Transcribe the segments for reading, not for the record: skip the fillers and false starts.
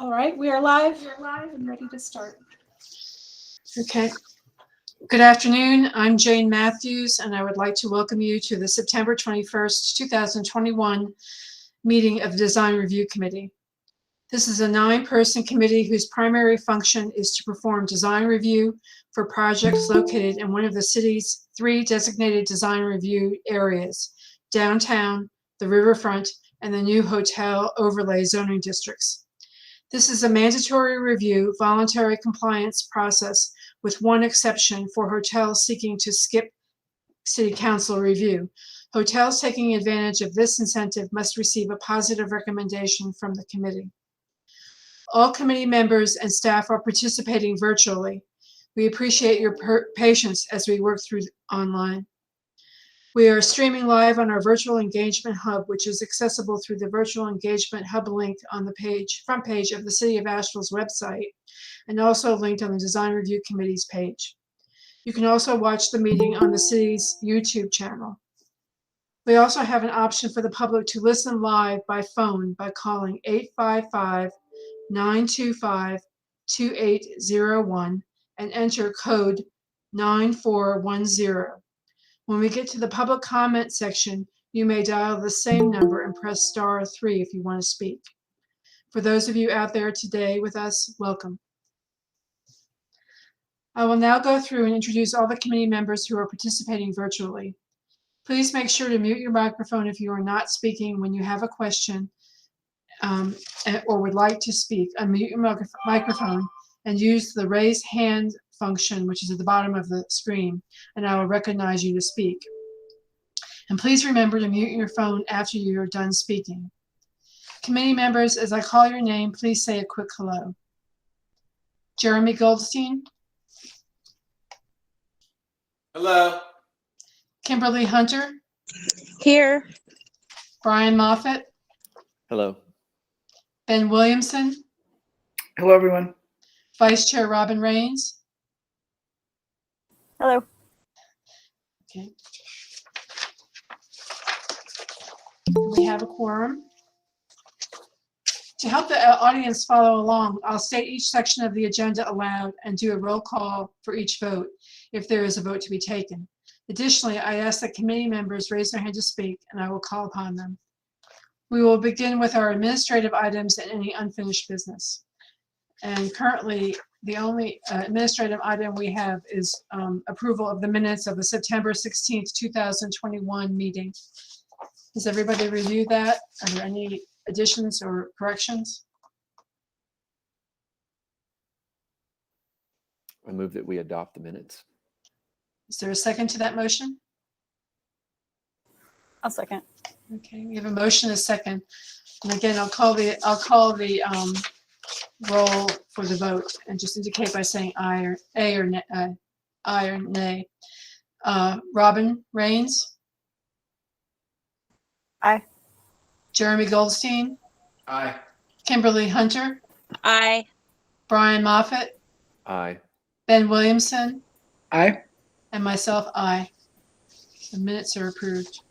All right, we are live. We're live and ready to start. Okay. Good afternoon. I'm Jane Matthews, and I would like to welcome you to the September 21st, 2021 meeting of the Design Review Committee. This is a 9-person committee whose primary function is to perform design review for projects located in one of the city's 3 designated design review areas: downtown, the riverfront, and the new hotel overlay zoning districts. This is a mandatory review, voluntary compliance process, with one exception for hotels seeking to skip City Council review. Hotels taking advantage of this incentive must receive a positive recommendation from the committee. All committee members and staff are participating virtually. We appreciate your patience as we work through online. We are streaming live on our Virtual Engagement Hub, which is accessible through the Virtual Engagement Hub link on the front page of the City of Asheville's website, and also linked on the Design Review Committee's page. You can also watch the meeting on the city's YouTube channel. We also have an option for the public to listen live by phone by calling 855-925-2801 and enter code 9410. When we get to the public comment section, you may dial the same number and press *3 if you want to speak. For those of you out there today with us, welcome. I will now go through and introduce all the committee members who are participating virtually. Please make sure to mute your microphone if you are not speaking when you have a question or would like to speak. Unmute your microphone and use the raise hand function, which is at the bottom of the screen, and I will recognize you to speak. And please remember to mute your phone after you are done speaking. Committee members, as I call your name, please say a quick hello. Jeremy Goldstein. Hello. Kimberly Hunter. Here. Brian Moffitt. Hello. Ben Williamson. Hello, everyone. Vice Chair Robin Rains. Hello. Okay. We have a quorum. To help the audience follow along, I'll state each section of the agenda aloud and do a roll call for each vote if there is a vote to be taken. Additionally, I ask that committee members raise their hand to speak, and I will call upon them. We will begin with our administrative items and any unfinished business. And currently, the only administrative item we have is approval of the minutes of the September 16th, 2021 meeting. Has everybody reviewed that? Are there any additions or corrections? I move that we adopt the minutes. Is there a second to that motion? I'll second. Okay, we have a motion, a second. And again, I'll call the roll for the vote and just indicate by saying aye or aye or nay. Robin Rains. Aye. Jeremy Goldstein. Aye. Kimberly Hunter. Aye. Brian Moffitt. Aye. Ben Williamson. Aye. And myself, aye. The minutes are approved.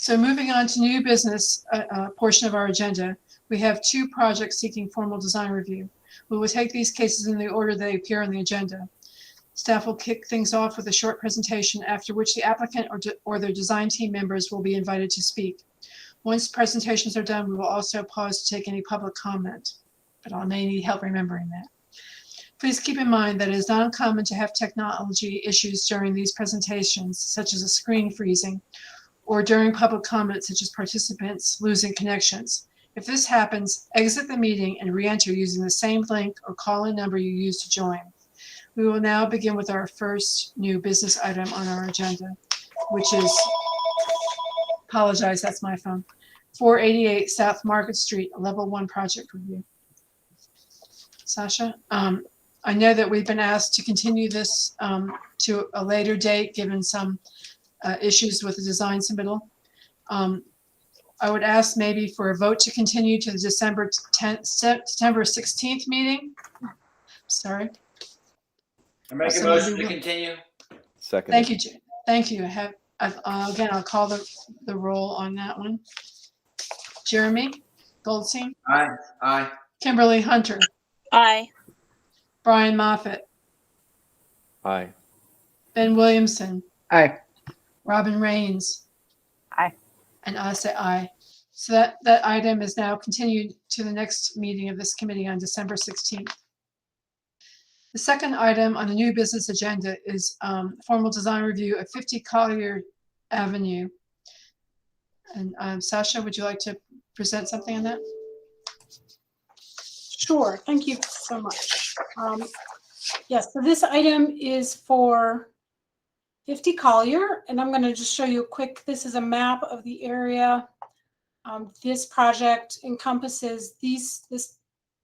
So moving on to new business portion of our agenda, we have 2 projects seeking formal design review. We will take these cases in the order they appear on the agenda. Staff will kick things off with a short presentation, after which the applicant or their design team members will be invited to speak. Once presentations are done, we will also pause to take any public comment, but I may need help remembering that. Please keep in mind that it is not uncommon to have technology issues during these presentations, such as a screen freezing, or during public comment, such as participants losing connections. If this happens, exit the meeting and re-enter using the same link or call-in number you used to join. We will now begin with our first new business item on our agenda, which is, apologize, that's my phone, 488 South Market Street, a level 1 project review. Sasha, I know that we've been asked to continue this to a later date, given some issues with the design submittal. I would ask maybe for a vote to continue to the September 16th meeting. Sorry. I make a motion to continue. Second. Thank you, Jay. Thank you. Again, I'll call the roll on that one. Jeremy Goldstein, Aye. Aye. Kimberly Hunter, Aye. Brian Moffett, Aye. Ben Williamson, Aye. Robin Rains, Aye. and I say aye. So that item is now continued to the next meeting of this committee on December 16th. The second item on the new business agenda is formal design review of 50 Collier Avenue. And Sasha, would you like to present something on that? Sure, thank you so much. Yes, so this item is for 50 Collier, and I'm going to just show you a quick, this is a map of the area. This project encompasses this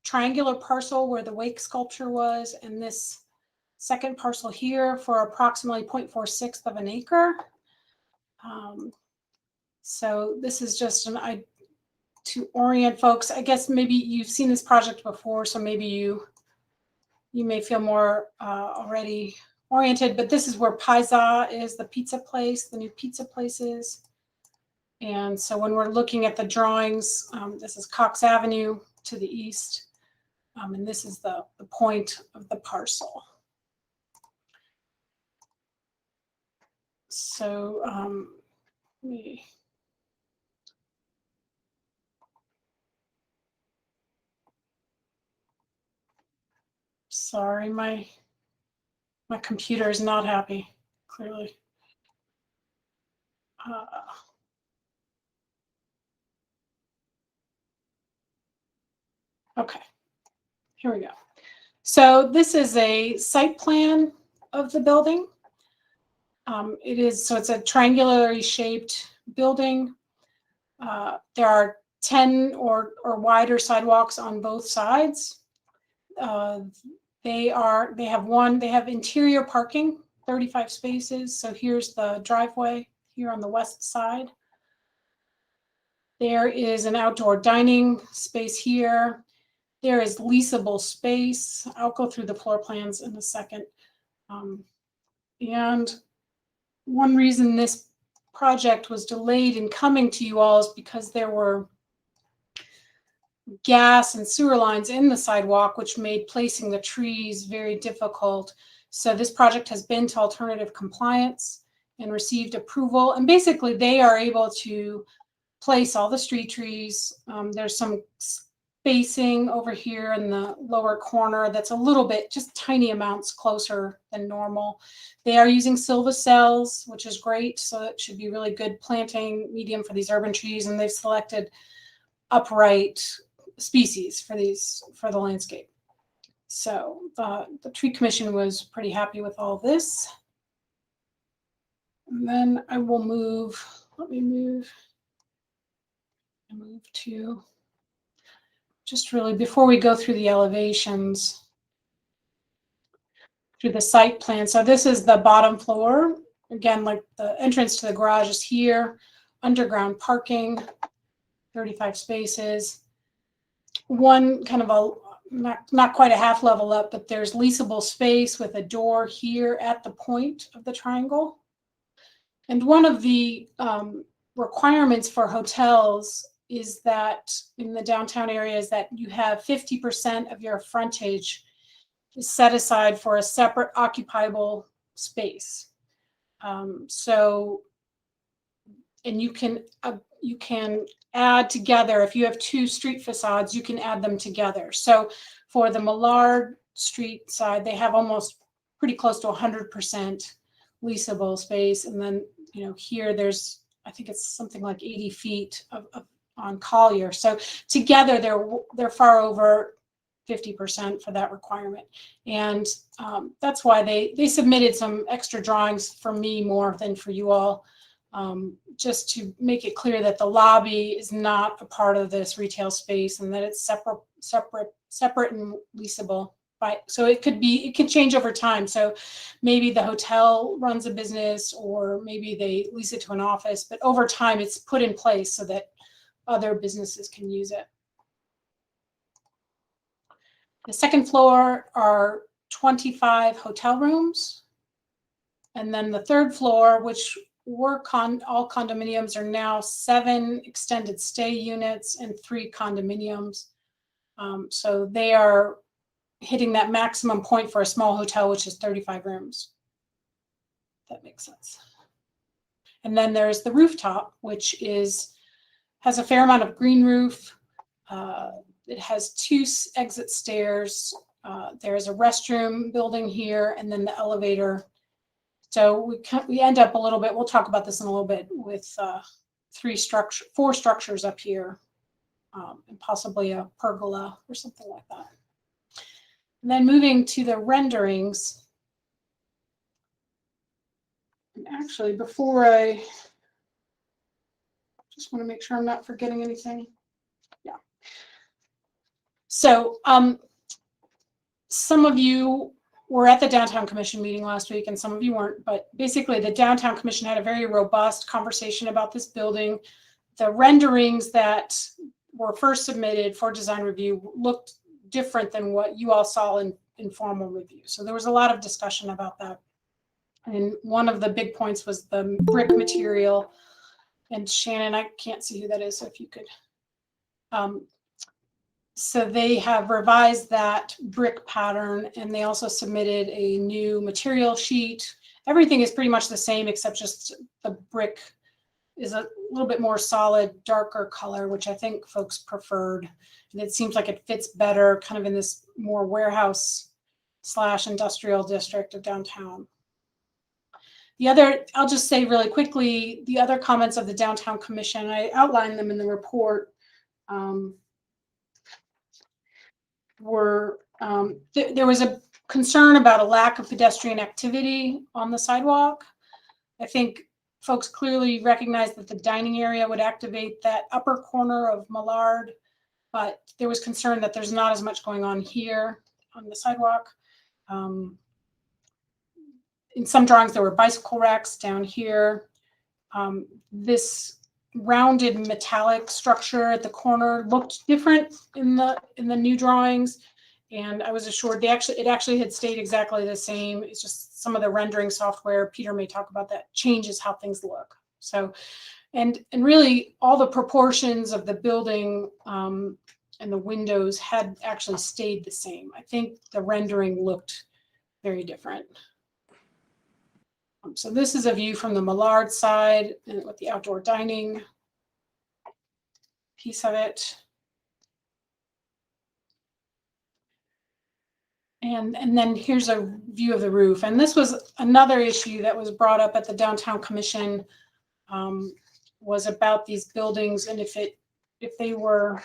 triangular parcel where the wake sculpture was, and this second parcel here for approximately 0.46 of an acre. So this is just to orient folks. I guess maybe you've seen this project before, so maybe you may feel more already oriented, but this is where Pizza is, the pizza place, the new pizza place is. And so when we're looking at the drawings, this is Cox Avenue to the east, and this is the point of the parcel. So sorry, my computer is not happy, clearly. Okay, here we go. So this is a site plan of the building. It's a triangularly shaped building. There are 10 or wider sidewalks on both sides. They have interior parking, 35 spaces. So here's the driveway here on the west side. There is an outdoor dining space here. There is leasable space. I'll go through the floor plans in a second. And one reason this project was delayed in coming to you all is because there were gas and sewer lines in the sidewalk, which made placing the trees very difficult. So this project has been to alternative compliance and received approval. And basically they are able to place all the street trees. There's some spacing over here in the lower corner that's a little bit, just tiny amounts closer than normal. They are using silvicelles, which is great. So it should be really good planting medium for these urban trees. And they've selected upright species for the landscape. So the tree commission was pretty happy with all this. And then I will move, let me move to just really before we go through the elevations, through the site plan. So this is the bottom floor. Again, like the entrance to the garage is here, underground parking, 35 spaces. One kind of not quite a half level up, but there's leasable space with a door here at the point of the triangle. And one of the requirements for hotels is that in the downtown areas that you have 50% of your frontage is set aside for a separate occupiable space. And you can add together, if you have two street facades, you can add them together. So for the Millard Street side, they have almost pretty close to 100% leasable space. And then, here there's, I think it's something like 80 feet on Collier. So together they're far over 50% for that requirement. And that's why they submitted some extra drawings for me more than for you all. Just to make it clear that the lobby is not a part of this retail space and that it's separate and leasable. So it could change over time. So maybe the hotel runs a business or maybe they lease it to an office, but over time it's put in place so that other businesses can use it. The second floor are 25 hotel rooms. And then the third floor, which all condominiums are now 7 extended stay units and 3 condominiums. So they are hitting that maximum point for a small hotel, which is 35 rooms. If that makes sense. And then there's the rooftop, which has a fair amount of green roof. It has 2 exit stairs. There's a restroom building here, and then the elevator. So we end up a little bit, we'll talk about this in a little bit, with 4 structures up here, and possibly a pergola or something like that. And then moving to the renderings. And actually, before I just want to make sure I'm not forgetting anything. Yeah. So some of you were at the Downtown Commission meeting last week and some of you weren't, but basically the Downtown Commission had a very robust conversation about this building. The renderings that were first submitted for design review looked different than what you all saw in formal review. So there was a lot of discussion about that. And one of the big points was the brick material. And Shannon, I can't see who that is, so if you could. So they have revised that brick pattern, and they also submitted a new material sheet. Everything is pretty much the same, except just the brick is a little bit more solid, darker color, which I think folks preferred. And it seems like it fits better kind of in this more warehouse / industrial district of downtown. The other, I'll just say really quickly, the other comments of the Downtown Commission, I outlined them in the report, there was a concern about a lack of pedestrian activity on the sidewalk. I think folks clearly recognize that the dining area would activate that upper corner of Millard, but there was concern that there's not as much going on here on the sidewalk. In some drawings, there were bicycle racks down here. This rounded metallic structure at the corner looked different in the new drawings, and I was assured it actually had stayed exactly the same. It's just some of the rendering software, Peter may talk about that, changes how things look. So, and really all the proportions of the building and the windows had actually stayed the same. I think the rendering looked very different. So this is a view from the Millard side and with the outdoor dining piece of it. And then here's a view of the roof. And this was another issue that was brought up at the Downtown Commission, was about these buildings and if they were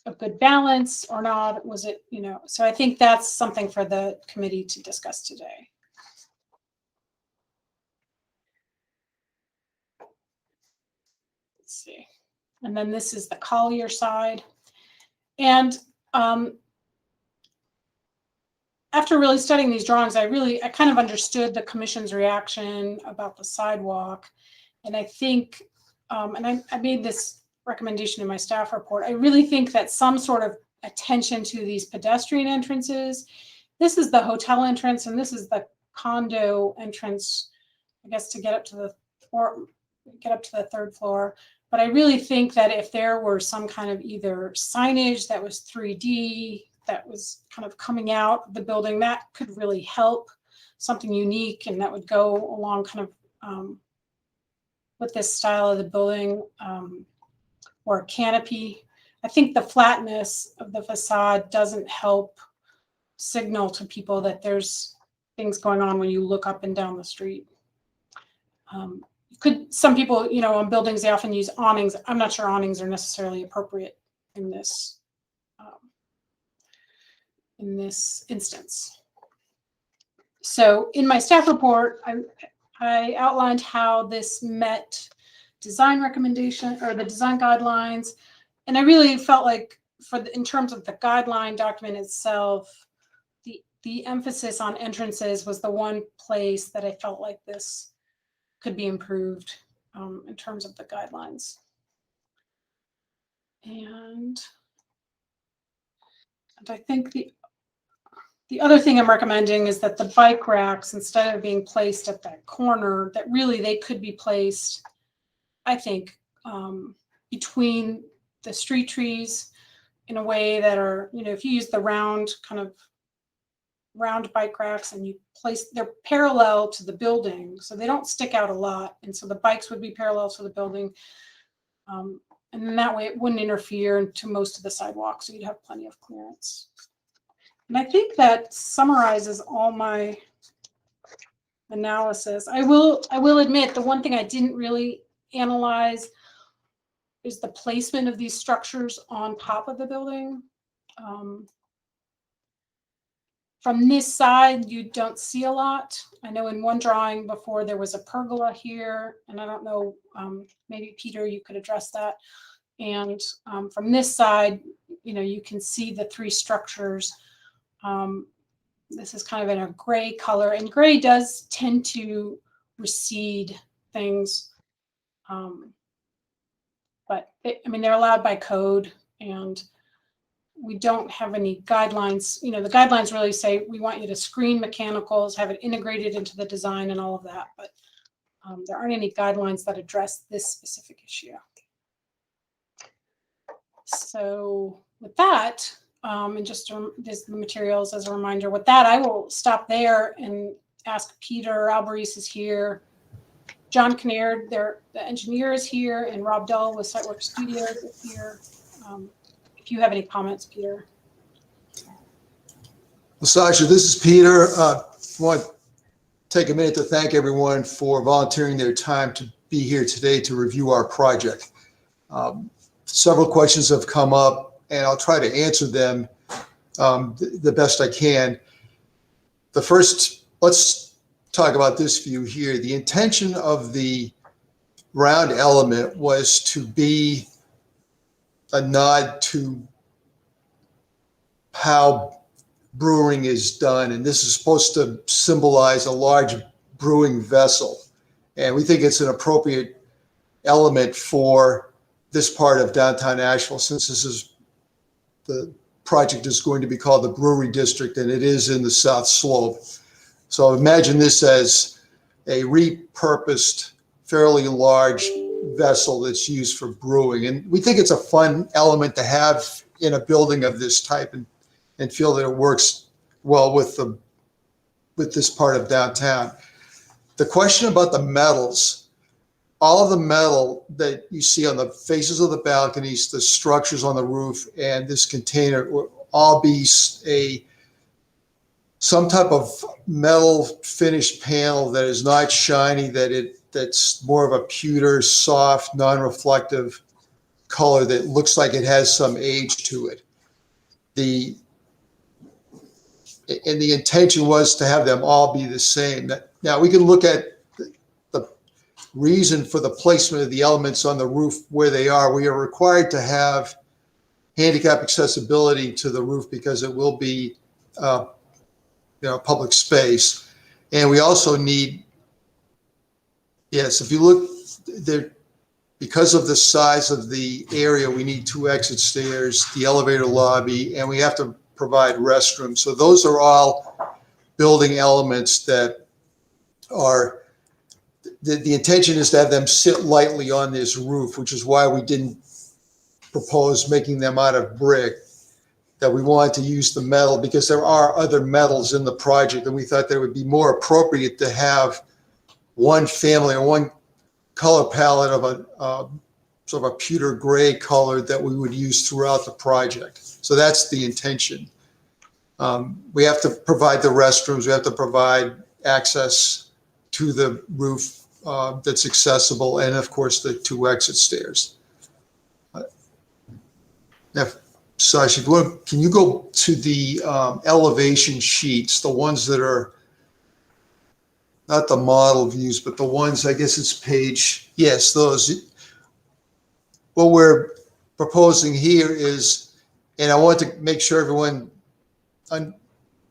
a good balance or not, was it, so I think that's something for the committee to discuss today. Let's see. And then this is the Collier side. And after really studying these drawings, I kind of understood the commission's reaction about the sidewalk. And I think, and I made this recommendation in my staff report, I really think that some sort of attention to these pedestrian entrances. This is the hotel entrance and this is the condo entrance, I guess, to get up to the 3rd floor. But I really think that if there were some kind of either signage that was 3D, that was kind of coming out of the building, that could really help, something unique, and that would go along kind of with this style of the building, or a canopy. I think the flatness of the facade doesn't help signal to people that there's things going on when you look up and down the street. Some people, on buildings, they often use awnings. I'm not sure awnings are necessarily appropriate in this instance. So in my staff report, I outlined how this met design recommendation or the design guidelines. And I really felt like in terms of the guideline document itself, the emphasis on entrances was the one place that I felt like this could be improved in terms of the guidelines. And I think The other thing I'm recommending is that the bike racks, instead of being placed at that corner, that really they could be placed, I think, between the street trees in a way that are, if you use the round bike racks and you they're parallel to the building, so they don't stick out a lot. And so the bikes would be parallel to the building. And then that way it wouldn't interfere to most of the sidewalk, so you'd have plenty of clearance. And I think that summarizes all my analysis. I will admit the one thing I didn't really analyze is the placement of these structures on top of the building. From this side, you don't see a lot. I know in one drawing before there was a pergola here, and I don't know, maybe Peter, you could address that. And from this side, you can see the three structures. This is kind of in a gray color, and gray does tend to recede things. But they're allowed by code, and we don't have any guidelines. The guidelines really say we want you to screen mechanicals, have it integrated into the design and all of that, but there aren't any guidelines that address this specific issue. So with that, and just there's the materials as a reminder. With that, I will stop there and ask Peter Alvarez is here. John Kinnaird, the engineer, is here, and Rob Dull with Sitework Studios is here. If you have any comments, Peter. Well, Sasha, this is Peter. I want to take a minute to thank everyone for volunteering their time to be here today to review our project. Several questions have come up, and I'll try to answer them the best I can. The first, let's talk about this view here. The intention of the round element was to be a nod to how brewing is done, and this is supposed to symbolize a large brewing vessel. And we think it's an appropriate element for this part of downtown Asheville, since the project is going to be called the Brewery District, and it is in the South Slope. So imagine this as a repurposed, fairly large vessel that's used for brewing. And we think it's a fun element to have in a building of this type, and feel that it works well with this part of downtown. The question about the metals, all of the metal that you see on the faces of the balconies, the structures on the roof, and this container will all be some type of metal finished panel that is not shiny, that's more of a pewter, soft, non-reflective color that looks like it has some age to it. And the intention was to have them all be the same. Now we can look at the reason for the placement of the elements on the roof where they are. We are required to have handicap accessibility to the roof because it will be public space. And we also need, yes, if you look there, because of the size of the area, we need 2 exit stairs, the elevator lobby, and we have to provide restrooms. So those are all building elements that are, the intention is to have them sit lightly on this roof, which is why we didn't propose making them out of brick, that we wanted to use the metal, because there are other metals in the project, and we thought that it would be more appropriate to have one family or one color palette of a sort of a pewter gray color that we would use throughout the project. So that's the intention. We have to provide the restrooms. We have to provide access to the roof that's accessible, and of course the 2 exit stairs. Now, Sasha, can you go to the elevation sheets, the ones that are not the model views, but the ones, I guess it's page, yes, those. What we're proposing here is, and I want to make sure everyone,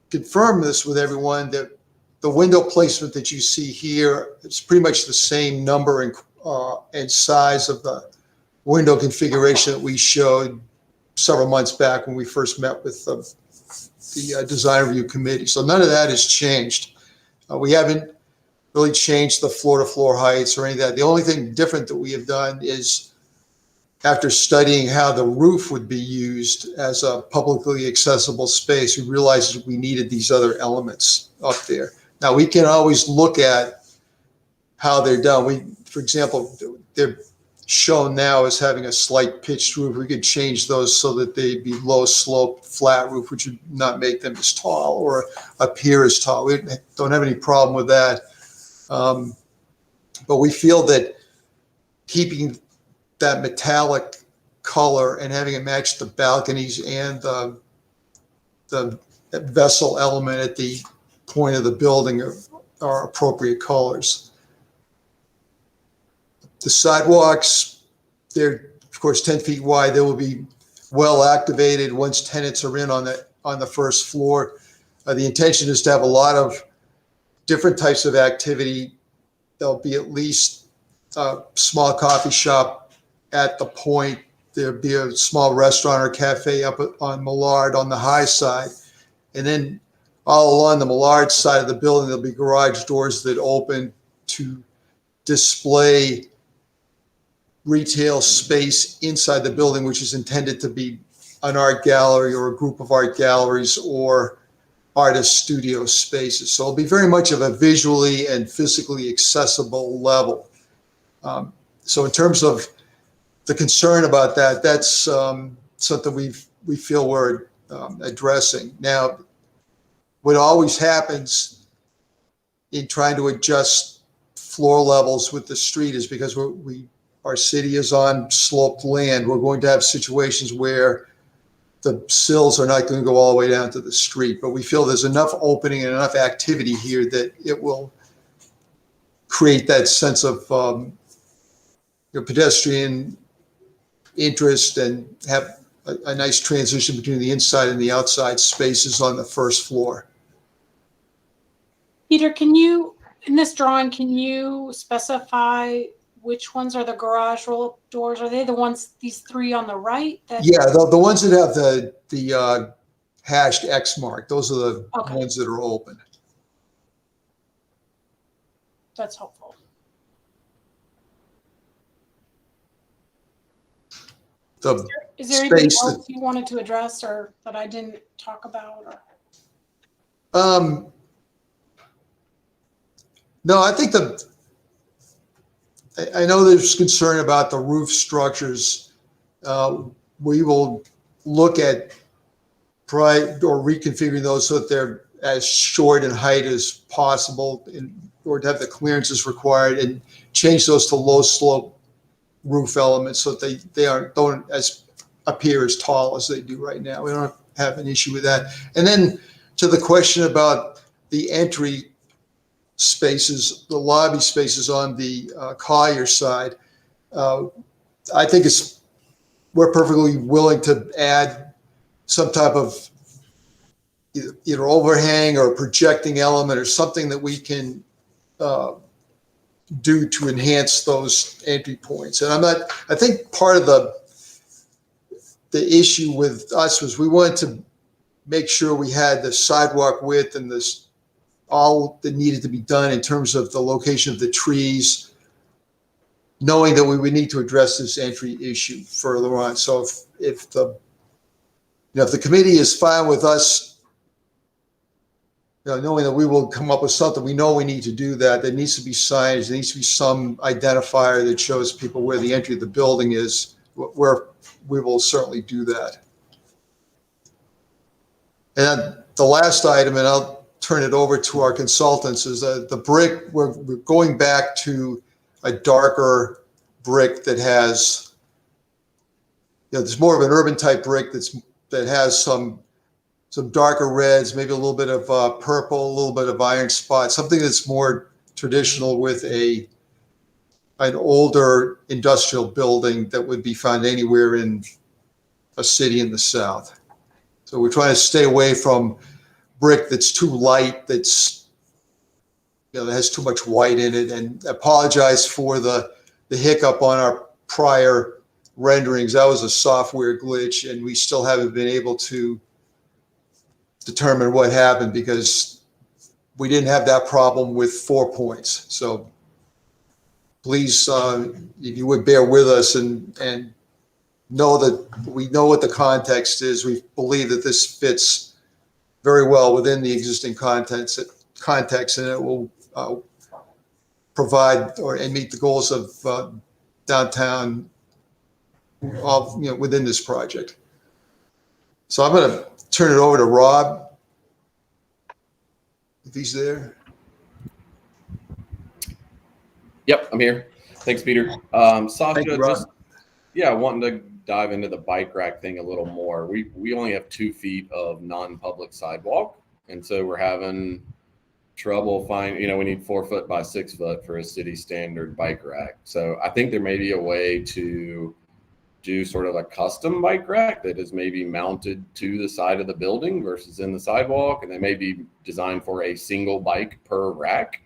confirm this with everyone, that the window placement that you see here, it's pretty much the same number and size of the window configuration that we showed several months back when we first met with the design review committee. So none of that has changed. We haven't really changed the floor-to-floor heights or any of that. The only thing different that we have done is, after studying how the roof would be used as a publicly accessible space, we realized that we needed these other elements up there. Now, we can always look at how they're done. For example, they're shown now as having a slight pitched roof. We could change those so that they'd be low slope, flat roof, which would not make them as tall or appear as tall. We don't have any problem with that. But we feel that keeping that metallic color and having it match the balconies and the vessel element at the point of the building are appropriate colors. The sidewalks, they're of course 10 feet wide. They will be well activated once tenants are in on the first floor. The intention is to have a lot of different types of activity. There'll be at least a small coffee shop at the point. There'll be a small restaurant or cafe up on Millard on the high side. And then all along the Millard side of the building, there'll be garage doors that open to display retail space inside the building, which is intended to be an art gallery or a group of art galleries or artist studio spaces. So it'll be very much of a visually and physically accessible level. So in terms of the concern about that, that's something we feel we're addressing. Now, what always happens in trying to adjust floor levels with the street is because our city is on sloped land. We're going to have situations where the sills are not going to go all the way down to the street, but we feel there's enough opening and enough activity here that it will create that sense of pedestrian interest and have a nice transition between the inside and the outside spaces on the first floor. Peter, in this drawing, can you specify which ones are the garage roll-up doors? Are they the ones, these three on the right? Yeah, the ones that have the hashed X mark, those are the ones that are open. That's helpful. Is there anything else you wanted to address or that I didn't talk about? Or? No, I think I know there's concern about the roof structures. We will look at reconfiguring those so that they're as short in height as possible, or to have the clearances required, and change those to low slope roof elements so that they don't appear as tall as they do right now. We don't have an issue with that. And then to the question about the entry spaces, the lobby spaces on the Collier side, I think we're perfectly willing to add some type of either overhang or projecting element or something that we can do to enhance those entry points. And I think part of the issue with us was we wanted to make sure we had the sidewalk width and all that needed to be done in terms of the location of the trees, knowing that we would need to address this entry issue further on. So if the committee is fine with us, knowing that we will come up with something, we know we need to do that. There needs to be signage. There needs to be some identifier that shows people where the entry of the building is, where we will certainly do that. And the last item, and I'll turn it over to our consultants, is the brick. We're going back to a darker brick that has, there's more of an urban type brick that has some darker reds, maybe a little bit of purple, a little bit of iron spot, something that's more traditional with an older industrial building that would be found anywhere in a city in the South. So we're trying to stay away from brick that's too light, that has too much white in it, and apologize for the hiccup on our prior renderings. That was a software glitch, and we still haven't been able to determine what happened, because we didn't have that problem with 4 points. So please, if you would bear with us and know that we know what the context is. We believe that this fits very well within the existing context, and it will provide and meet the goals of downtown, within this project. So I'm going to turn it over to Rob, if he's there. Yep, I'm here. Thanks, Peter. Sasha, Thank you, Rob. wanting to dive into the bike rack thing a little more. We only have 2 feet of non-public sidewalk, and so we're having trouble finding. We need 4 foot by 6 foot for a city standard bike rack. So I think there may be a way to do sort of a custom bike rack that is maybe mounted to the side of the building versus in the sidewalk, and they may be designed for a single bike per rack.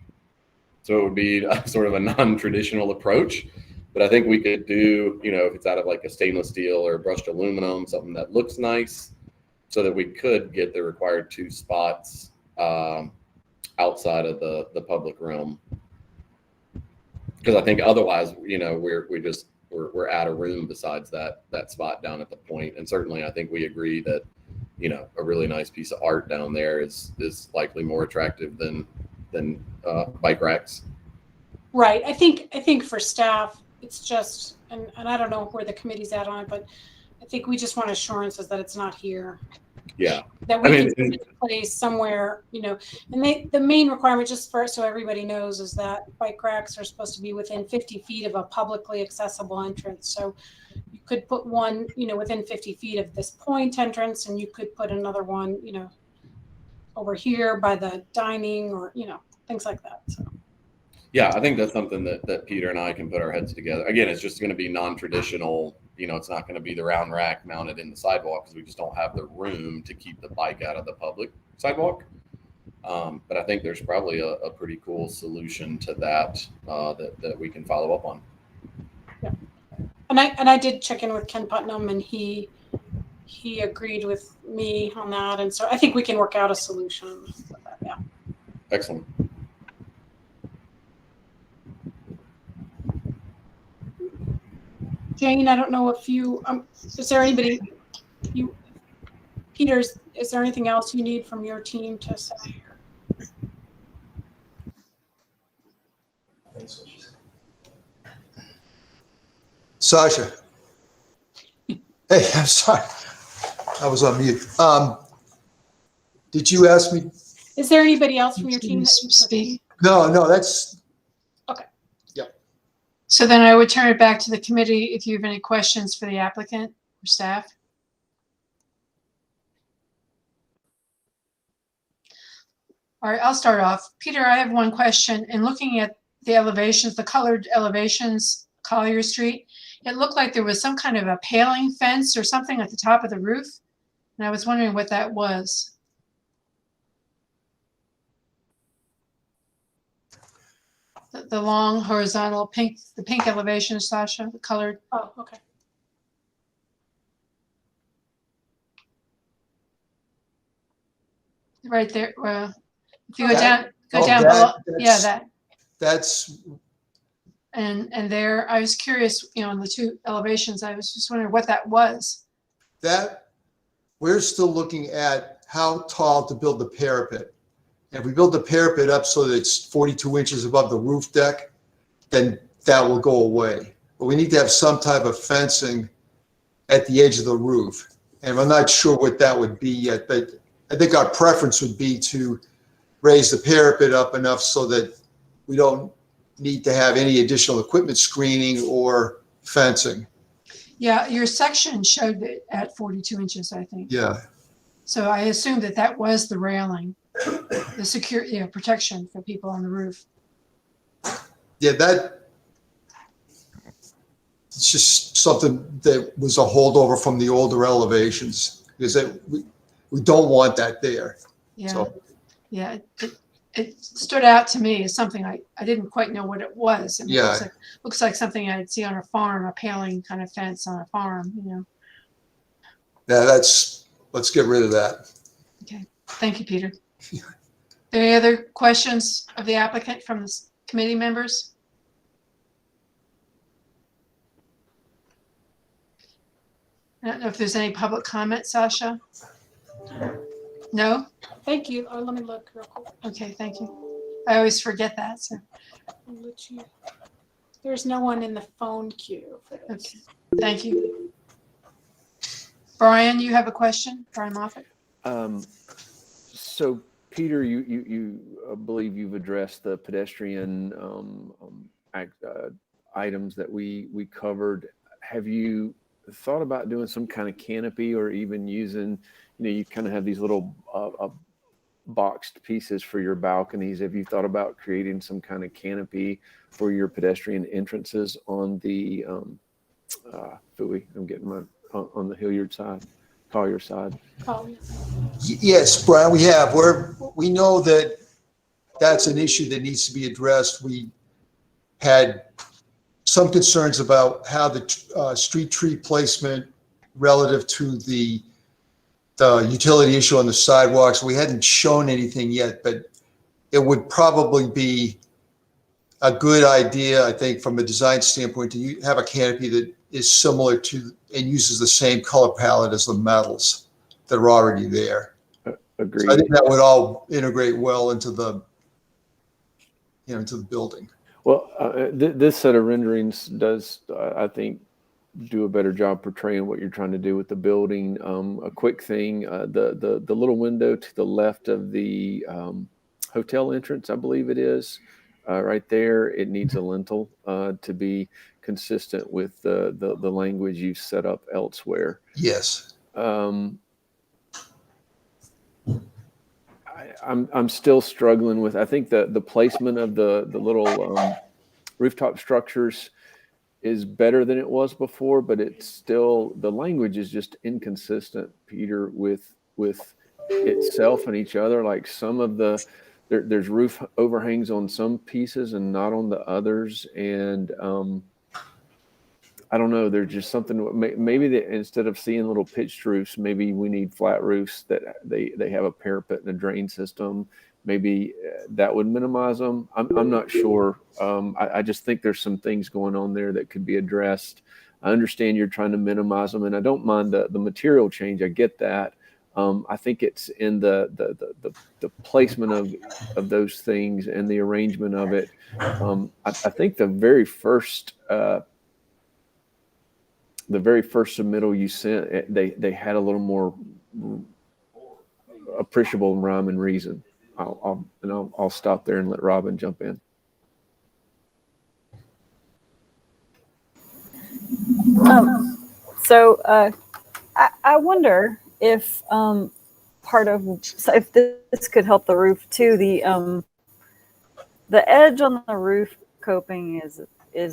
So it would be sort of a non-traditional approach, but I think we could do, if it's out of like a stainless steel or brushed aluminum, something that looks nice, so that we could get the required 2 spots outside of the public realm. Because I think otherwise, we're out of room besides that spot down at the point. And certainly I think we agree that, a really nice piece of art down there is likely more attractive than bike racks. Right. I think for staff, it's just, and I don't know where the committee's at on it, but I think we just want assurances that it's not here. Yeah. That we can put it in place somewhere, and the main requirement, just so everybody knows, is that bike racks are supposed to be within 50 feet of a publicly accessible entrance. So you could put one, within 50 feet of this point entrance, and you could put another one, over here by the dining, or, things like that. So. Yeah, I think that's something that Peter and I can put our heads together. Again, it's just going to be non-traditional. It's not going to be the round rack mounted in the sidewalk, because we just don't have the room to keep the bike out of the public sidewalk. But I think there's probably a pretty cool solution to that that we can follow up on. Yeah, and I did check in with Ken Putnam, and he agreed with me on that, and so I think we can work out a solution for that. Yeah. Excellent. Jane, I don't know if you, is there anybody, Peter, is there anything else you need from your team to say? Sasha. Hey, I'm sorry. I was on mute. Did you ask me? Is there anybody else from your team that Speak. No, that's. Okay. Yep. So then I would turn it back to the committee if you have any questions for the applicant or staff. All right, I'll start off. Peter, I have one question. In looking at the elevations, the colored elevations, Collier Street, it looked like there was some kind of a paling fence or something at the top of the roof. And I was wondering what that was. The long horizontal pink, the pink elevation, Sasha, the colored. Oh, okay. Right there. If you go That- down that- below, yeah, that's- that. That's, And there, I was curious, on the 2 elevations, I was just wondering what that was. that, we're still looking at how tall to build the parapet. And if we build the parapet up so that it's 42 inches above the roof deck, then that will go away. But we need to have some type of fencing at the edge of the roof. And I'm not sure what that would be yet, but I think our preference would be to raise the parapet up enough so that we don't need to have any additional equipment screening or fencing. Yeah, your section showed it at 42 inches, I think. Yeah. So I assumed that was the railing, the security, protection for people on the roof. Yeah, it's just something that was a holdover from the older elevations, because we don't want that there. Yeah, So, yeah. It stood out to me as something I didn't quite know what it was. I mean, Yeah. It looks like something I'd see on a farm, a paling kind of fence on a farm, yeah, let's get rid of that. Okay. Thank you, Peter. Any other questions of the applicant from the committee members? I don't know if there's any public comment, Sasha? No? Thank you. Oh, let me look real quick. Okay, thank you. I always forget that, so, I'll let you- There's no one in the phone queue for this. okay, thank you. Brian, you have a question? Brian Moffett? So Peter, you believe you've addressed the pedestrian items that we covered. Have you thought about doing some kind of canopy, or even using, you kind of have these little boxed pieces for your balconies. Have you thought about creating some kind of canopy for your pedestrian entrances on the I'm getting my on the Hilliard side, Collier side? Oh, yeah. Yes, Brian, we know that that's an issue that needs to be addressed. We had some concerns about how the street tree placement relative to the utility issue on the sidewalks. We hadn't shown anything yet, but it would probably be a good idea, I think, from a design standpoint, to have a canopy that is similar to and uses the same color palette as the metals that are already there. Agreed. So I think that would all integrate well into the, into the building. Well, this set of renderings does, I think, do a better job portraying what you're trying to do with the building. A quick thing, the little window to the left of the hotel entrance, I believe it is, right there, it needs a lintel to be consistent with the language you've set up elsewhere. Yes. I'm still struggling with, I think the placement of the little rooftop structures is better than it was before, but it's still, the language is just inconsistent, Peter, with itself and each other. Like some of there's roof overhangs on some pieces and not on the others. And I don't know, there's just something, maybe that instead of seeing little pitched roofs, maybe we need flat roofs that they have a parapet and a drain system. Maybe that would minimize them. I'm not sure. I just think there's some things going on there that could be addressed. I understand you're trying to minimize them, and I don't mind the material change. I get that. I think it's in the placement of those things and the arrangement of it. I think the very first submittal you sent, they had a little more appreciable rhyme and reason. I'll stop there and let Robin jump in. I wonder if if this could help the roof too. The edge on the roof coping is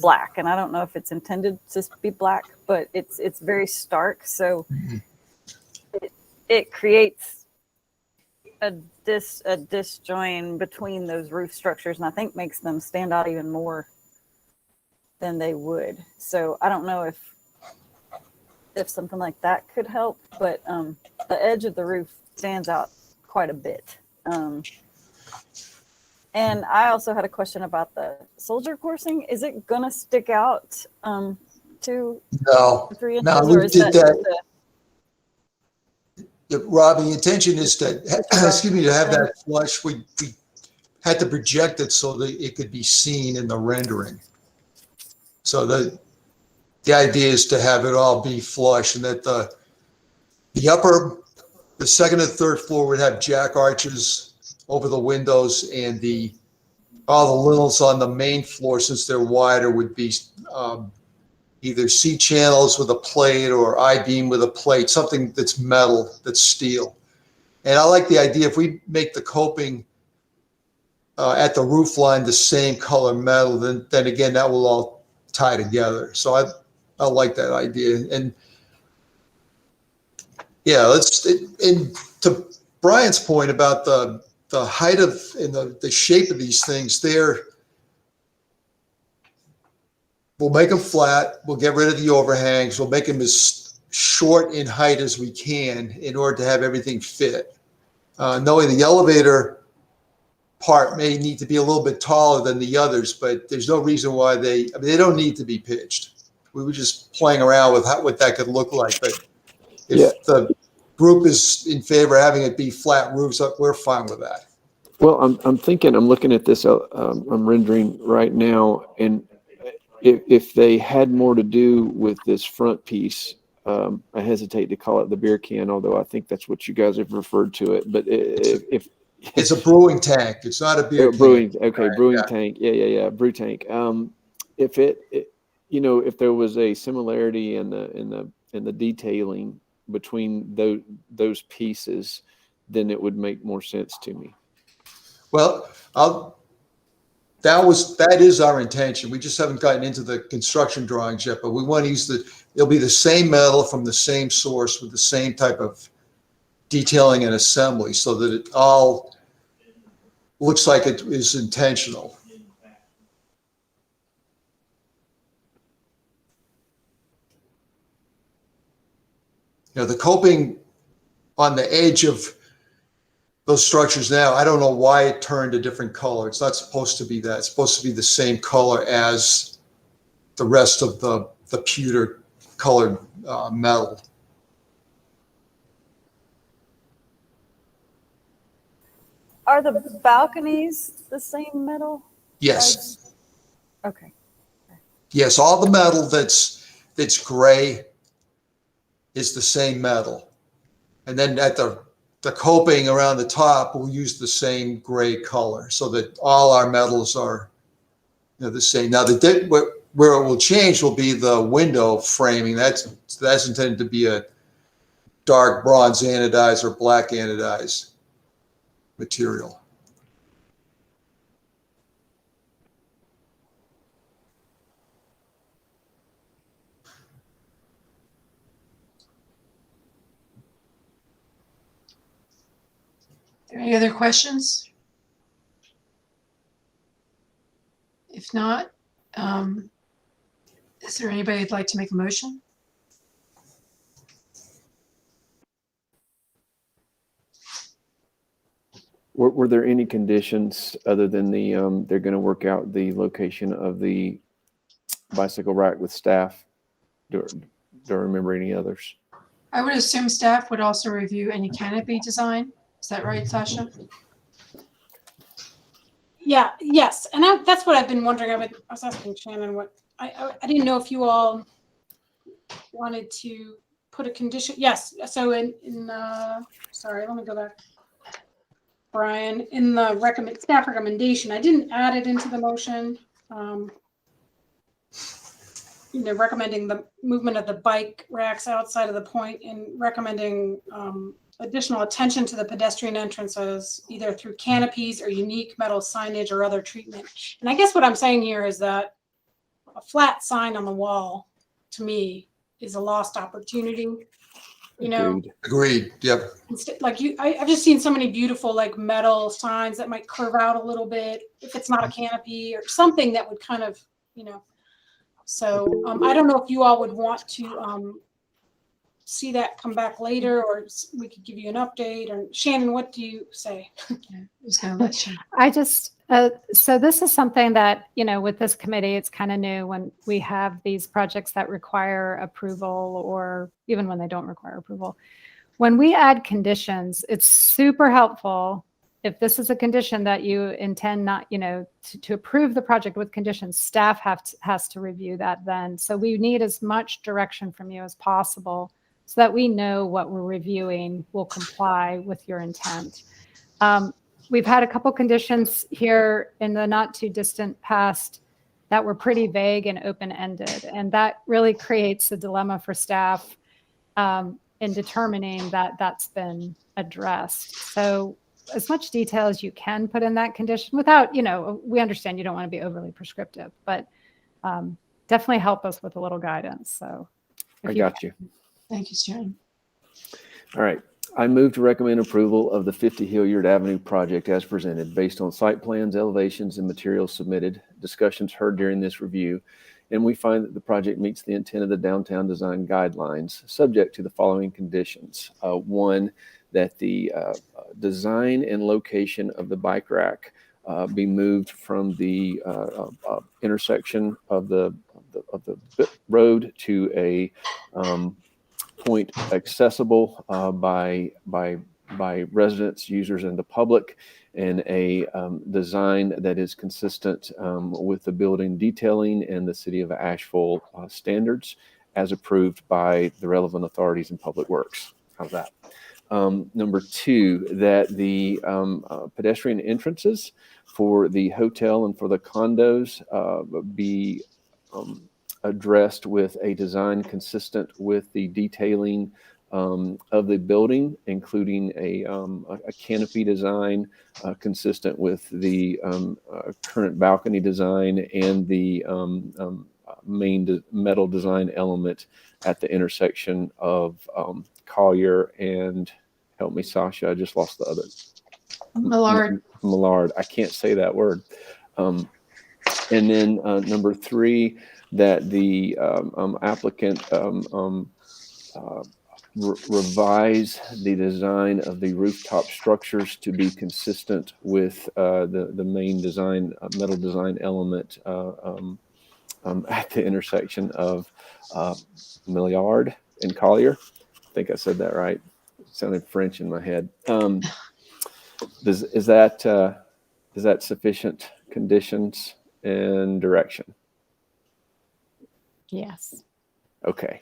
black, and I don't know if it's intended to be black, but it's very stark. So it creates a disjoin between those roof structures, and I think makes them stand out even more than they would. So I don't know if something like that could help, but the edge of the roof stands out quite a bit. And I also had a question about the soldier coursing. Is it gonna stick out to 3 inches? No, we did that. Robbie, the intention is to, to have that flush. We had to project it so that it could be seen in the rendering. So the idea is to have it all be flush, and that the second and third floor would have jack arches over the windows, and all the lintels on the main floor, since they're wider, would be either C channels with a plate or I-beam with a plate, something that's metal, that's steel. And I like the idea, if we make the coping at the roof line the same color metal, then again, that will all tie together. So I like that idea. And yeah, and to Brian's point about the height of and the shape of these things, we'll make them flat. We'll get rid of the overhangs. We'll make them as short in height as we can in order to have everything fit. knowing the elevator part may need to be a little bit taller than the others, but there's no reason why they don't need to be pitched. We were just playing around with what that could look like. But if the group is in favor of having it be flat roofs, we're fine with that. Well, I'm thinking, I'm looking at this, I'm rendering right now, and if they had more to do with this front piece, I hesitate to call it the beer can, although I think that's what you guys have referred to it. But if it's a brewing tank, it's not a beer can. Brewing, okay, Right, brewing yeah. tank, yeah, brew tank. If if there was a similarity in the detailing between those pieces, then it would make more sense to me. Well, that is our intention. We just haven't gotten into the construction drawings yet, but we want to use it'll be the same metal from the same source with the same type of detailing and assembly so that it all looks like it is intentional. The coping on the edge of those structures now, I don't know why it turned a different color. It's not supposed to be that. It's supposed to be the same color as the rest of the pewter colored metal. Are the balconies the same metal? Yes. Okay. Yes, all the metal that's gray is the same metal. And then at the coping around the top, we'll use the same gray color so that all our metals are the same. Now, where it will change will be the window framing. That's intended to be a dark bronze anodized or black anodized material. Any other questions? If not, is there anybody who'd like to make a motion? Were there any conditions other than they're going to work out the location of the bicycle rack with staff? Don't remember any others. I would assume staff would also review any canopy design. Is that right, Sasha? Yeah, yes. And that's what I've been wondering. I was asking Shannon what I didn't know if you all wanted to put a condition. Yes. So sorry, let me go back. Brian, in the staff recommendation, I didn't add it into the motion. Recommending the movement of the bike racks outside of the point and recommending additional attention to the pedestrian entrances, either through canopies or unique metal signage or other treatment. And I guess what I'm saying here is that a flat sign on the wall, to me, is a lost opportunity. Agreed. Yep. I've just seen so many beautiful metal signs that might curve out a little bit if it's not a canopy or something that would kind of, So I don't know if you all would want to see that come back later, or we could give you an update. Or Shannon, what do you say? I just, so this is something that, with this committee, it's kind of new when we have these projects that require approval or even when they don't require approval. When we add conditions, it's super helpful. If this is a condition that you intend not, to approve the project with conditions, staff has to review that then. So we need as much direction from you as possible so that we know what we're reviewing will comply with your intent. We've had a couple conditions here in the not too distant past that were pretty vague and open-ended, and that really creates a dilemma for staff in determining that that's been addressed. So as much detail as you can put in that condition without, we understand you don't want to be overly prescriptive, but definitely help us with a little guidance. So I got you. Thank you, Sharon. All right. I move to recommend approval of the 50 Hilliard Avenue project as presented based on site plans, elevations, and materials submitted, discussions heard during this review, and we find that the project meets the intent of the downtown design guidelines, subject to the following conditions. One, that the design and location of the bike rack be moved from the intersection of the road to a point accessible by residents, users, and the public, and a design that is consistent with the building detailing and the City of Asheville standards as approved by the relevant authorities in Public Works. How's that? Number two, that the pedestrian entrances for the hotel and for the condos be addressed with a design consistent with the detailing of the building, including a canopy design consistent with the current balcony design and the main metal design element at the intersection of Collier and, help me, Sasha, I just lost the other. Millard. I can't say that word. And then number three, that the applicant revise the design of the rooftop structures to be consistent with the main design, metal design element at the intersection of Millard and Collier. I think I said that right. It sounded French in my head. Is that sufficient conditions and direction? Yes. Okay.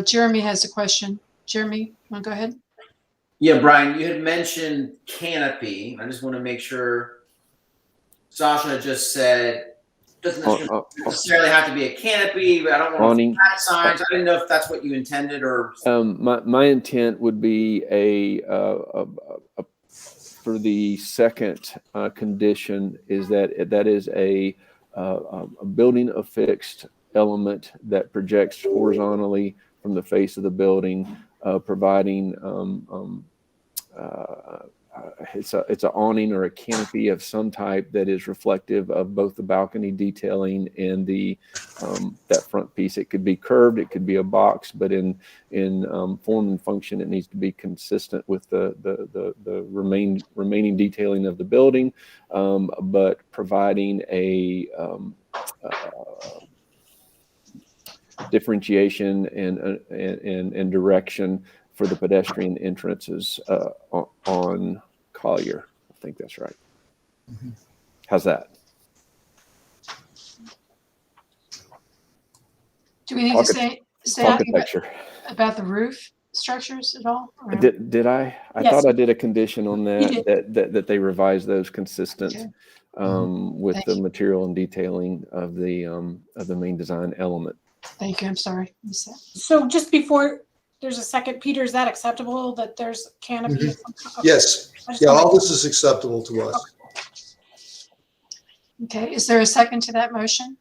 Jeremy has a question. Jeremy, want to go ahead? Yeah, Brian, you had mentioned canopy. I just want to make sure. Sasha just said doesn't necessarily have to be a canopy, but I don't want to flat signs. I didn't know if that's what you intended or. My intent would be for the second condition is that is a building affixed element that projects horizontally from the face of the building, providing it's an awning or a canopy of some type that is reflective of both the balcony detailing and the that front piece. It could be curved, it could be a box, but in form and function, it needs to be consistent with the remaining detailing of the building, but providing a differentiation and direction for the pedestrian entrances on Collier. I think that's right. Mm-hmm. How's that? Do we need to say architecture about the roof structures at all? Or? Did I? I Yes. thought I did a condition on that they revise those consistent with the material and detailing of the main design element. Thank you. I'm sorry. So just before there's a second, Peter, is that acceptable that there's canopy? Mm-hmm. Yes. Yeah, all this is acceptable to us. Okay. Is there a second to that motion?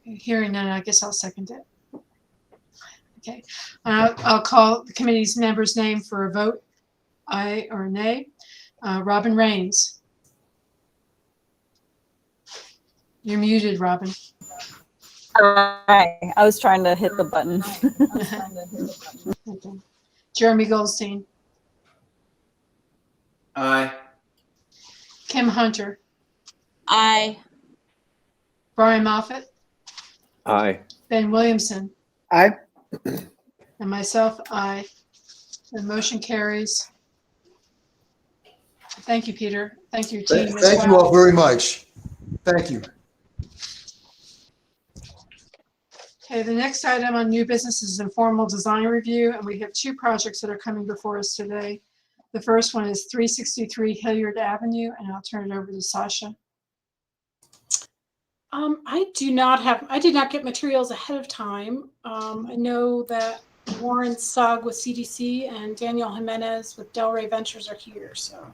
Hearing none, I guess I'll second it. Okay. I'll call the committee's members' name for a vote, aye or nay. Robin Rains. You're muted, Robin. Hi. I was trying to hit the button. Okay. Jeremy Goldstein. Aye. Kim Hunter. Aye. Brian Moffitt. Aye. Ben Williamson. Aye. And myself, aye. The motion carries. Thank you, Peter. Thank you, team. Thank you all very much. Thank you. Okay, the next item on new business is informal design review, and we have two projects that are coming before us today. The first one is 363 Hilliard Avenue, and I'll turn it over to Sasha. I did not get materials ahead of time. I know that Warren Sugg with CDC and Daniel Jimenez with Delray Ventures are here, so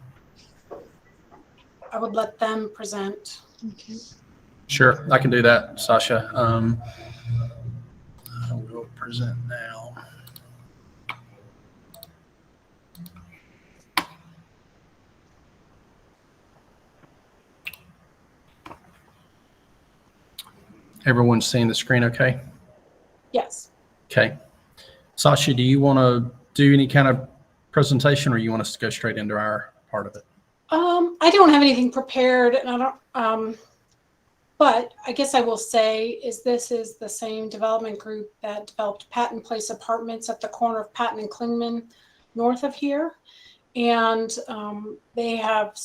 I would let them present. Okay. Sure, I can do that, Sasha. I will present now. Everyone's seeing the screen okay? Yes. Okay. Sasha, do you want to do any kind of presentation, or you want us to go straight into our part of it? I don't have anything prepared, and I don't. But I guess I will say this is the same development group that developed Patton Place Apartments at the corner of Patton and Clingman, north of here, and they have,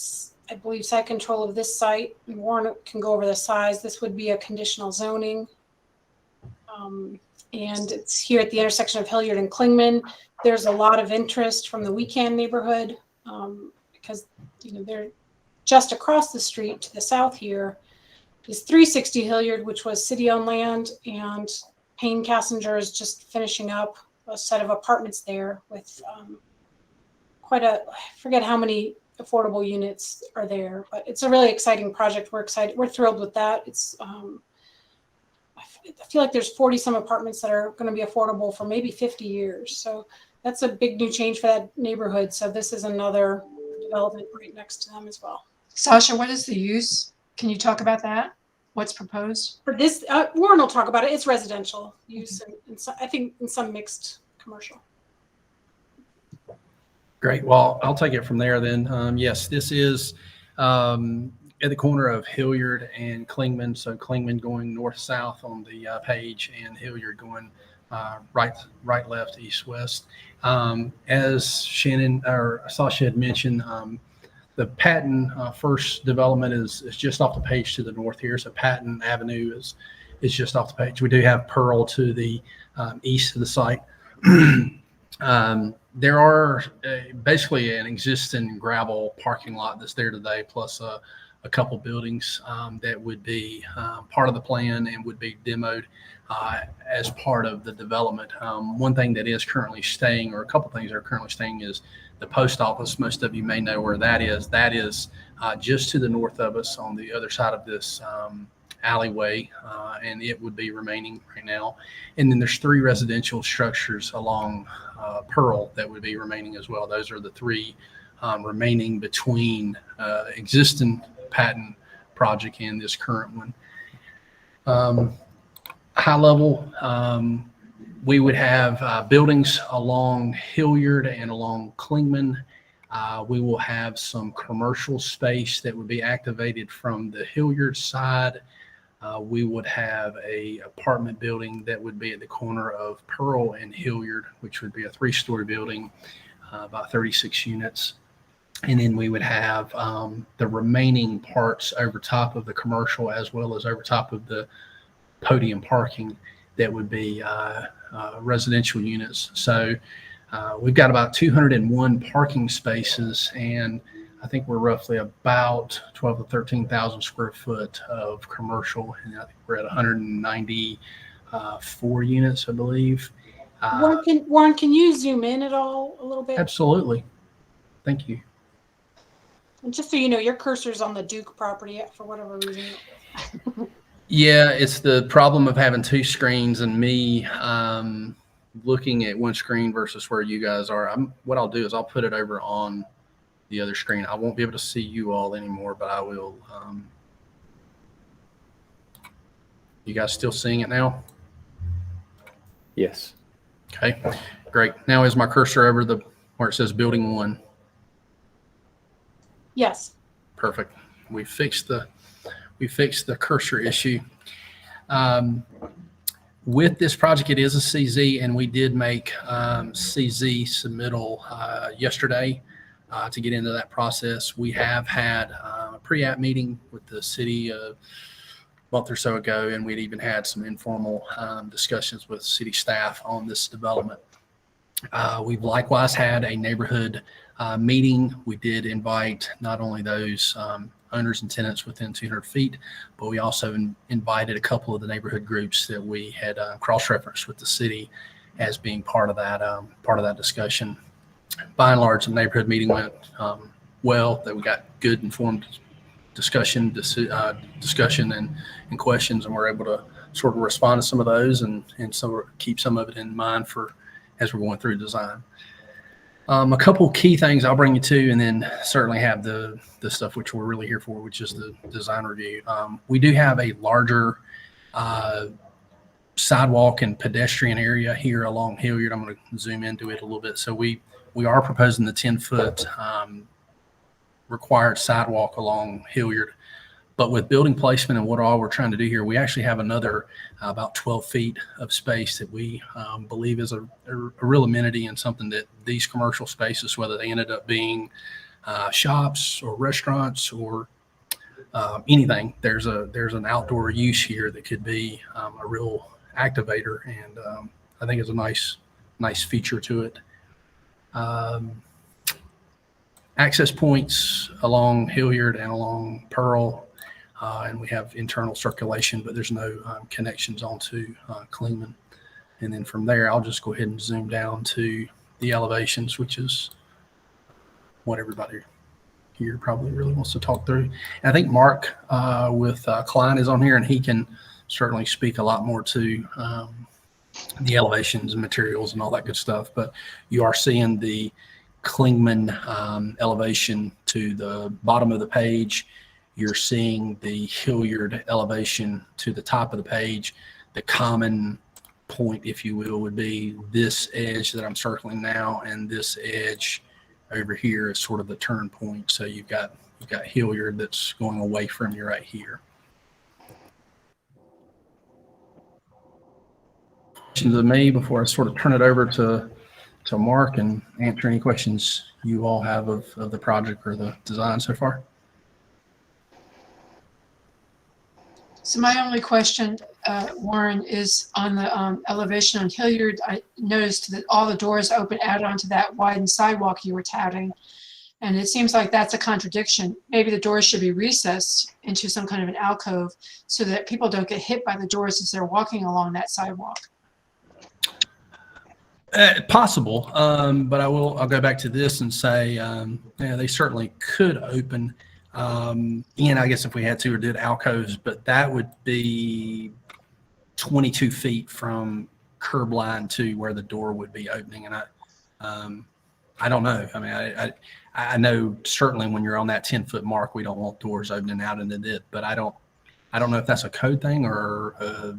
I believe, site control of this site. And Warren can go over the size. This would be a conditional zoning. And it's here at the intersection of Hilliard and Clingman. There's a lot of interest from the Weekend neighborhood because they're just across the street to the south here is 360 Hilliard, which was city-owned land, and Payne Cassinger is just finishing up a set of apartments there with I forget how many affordable units are there, but it's a really exciting project. We're excited. We're thrilled with that. It's I feel like there's 40 some apartments that are going to be affordable for maybe 50 years. So that's a big new change for that neighborhood. So this is another development right next to them as well. Sasha, what is the use? Can you talk about that? What's proposed? For this, Warren will talk about it. It's residential use and I think in some mixed commercial. Great. Well, I'll take it from there then. Yes, this is at the corner of Hilliard and Clingman. So Clingman going north-south on the page, and Hilliard going right, left, east, west. As Shannon or Sasha had mentioned, the Patton first development is just off the page to the north here. So Patton Avenue is just off the page. We do have Pearl to the east of the site. There are basically an existing gravel parking lot that's there today, plus a couple buildings that would be part of the plan and would be demoed as part of the development. One thing that is currently staying, or a couple things that are currently staying, is the post office. Most of you may know where that is. That is just to the north of us on the other side of this alleyway, and it would be remaining right now. And then there's 3 residential structures along Pearl that would be remaining as well. Those are the 3 remaining between existing Patton project and this current one. High level, we would have buildings along Hilliard and along Clingman. We will have some commercial space that would be activated from the Hilliard side. We would have a apartment building that would be at the corner of Pearl and Hilliard, which would be a 3-story building, about 36 units. And then we would have the remaining parts over top of the commercial, as well as over top of the podium parking, that would be residential units. So we've got about 201 parking spaces, and I think we're roughly about 12 to 13,000 square foot of commercial, and I think we're at 194 units, I believe. Warren, can you zoom in at all a little bit? Absolutely. Thank you. And just so you know, your cursor's on the Duke property for whatever reason. Yeah, it's the problem of having 2 screens and me looking at one screen versus where you guys are. What I'll do is I'll put it over on the other screen. I won't be able to see you all anymore, but I will. You guys still seeing it now? Yes. Okay, great. Now is my cursor over where it says building 1? Yes. Perfect. We fixed the cursor issue. With this project, it is a CZ, and we did make CZ submittal yesterday to get into that process. We have had a pre-app meeting with the city a month or so ago, and we'd even had some informal discussions with city staff on this development. We've likewise had a neighborhood meeting. We did invite not only those owners and tenants within 200 feet, but we also invited a couple of the neighborhood groups that we had cross-referenced with the city as being part of that discussion. By and large, the neighborhood meeting went well. That we got good informed discussion and questions, and we're able to sort of respond to some of those and sort of keep some of it in mind for as we're going through design. A couple key things I'll bring you to, and then certainly have the stuff which we're really here for, which is the design review. We do have a larger sidewalk and pedestrian area here along Hilliard. I'm going to zoom into it a little bit. So we are proposing the 10-foot required sidewalk along Hilliard. But with building placement and what all we're trying to do here, we actually have another about 12 feet of space that we believe is a real amenity and something that these commercial spaces, whether they ended up being shops or restaurants or anything, there's an outdoor use here that could be a real activator, and I think it's a nice feature to it. Access points along Hilliard and along Pearl. And we have internal circulation, but there's no connections onto Clingman. And then from there, I'll just go ahead and zoom down to the elevations, which is what everybody here probably really wants to talk through. And I think Mark with Klein is on here, and he can certainly speak a lot more to the elevations and materials and all that good stuff. But you are seeing the Clingman elevation to the bottom of the page. You're seeing the Hilliard elevation to the top of the page. The common point, if you will, would be this edge that I'm circling now, and this edge over here is sort of the turn point. So you've got Hilliard that's going away from you right here. Questions of me before I sort of turn it over to Mark and answer any questions you all have of the project or the design so far? So my only question, Warren, is on the elevation on Hilliard. I noticed that all the doors open out onto that widened sidewalk you were touting. And it seems like that's a contradiction. Maybe the doors should be recessed into some kind of an alcove so that people don't get hit by the doors as they're walking along that sidewalk. Possible, but I'll go back to this and say, yeah, they certainly could open. And I guess if we had to or did alcoves, but that would be 22 feet from curb line to where the door would be opening. And I don't know. I mean, I know certainly when you're on that 10-foot mark, we don't want doors opening out into it, but I don't know if that's a code thing or a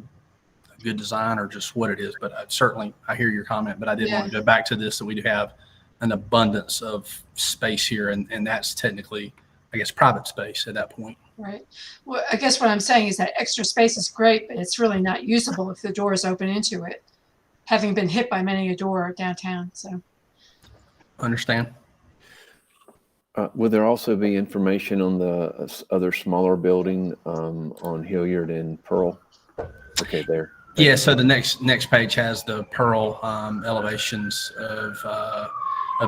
good design or just what it is, but I hear your comment, but I did want to go back to this, that we do have an abundance of space here, and that's technically, I guess, private space at that point. Right. Well, I guess what I'm saying is that extra space is great, but it's really not usable if the doors open into it, having been hit by many a door downtown. So understand. Would there also be information on the other smaller building on Hilliard and Pearl? Okay, there. Yeah, so the next page has the Pearl elevations of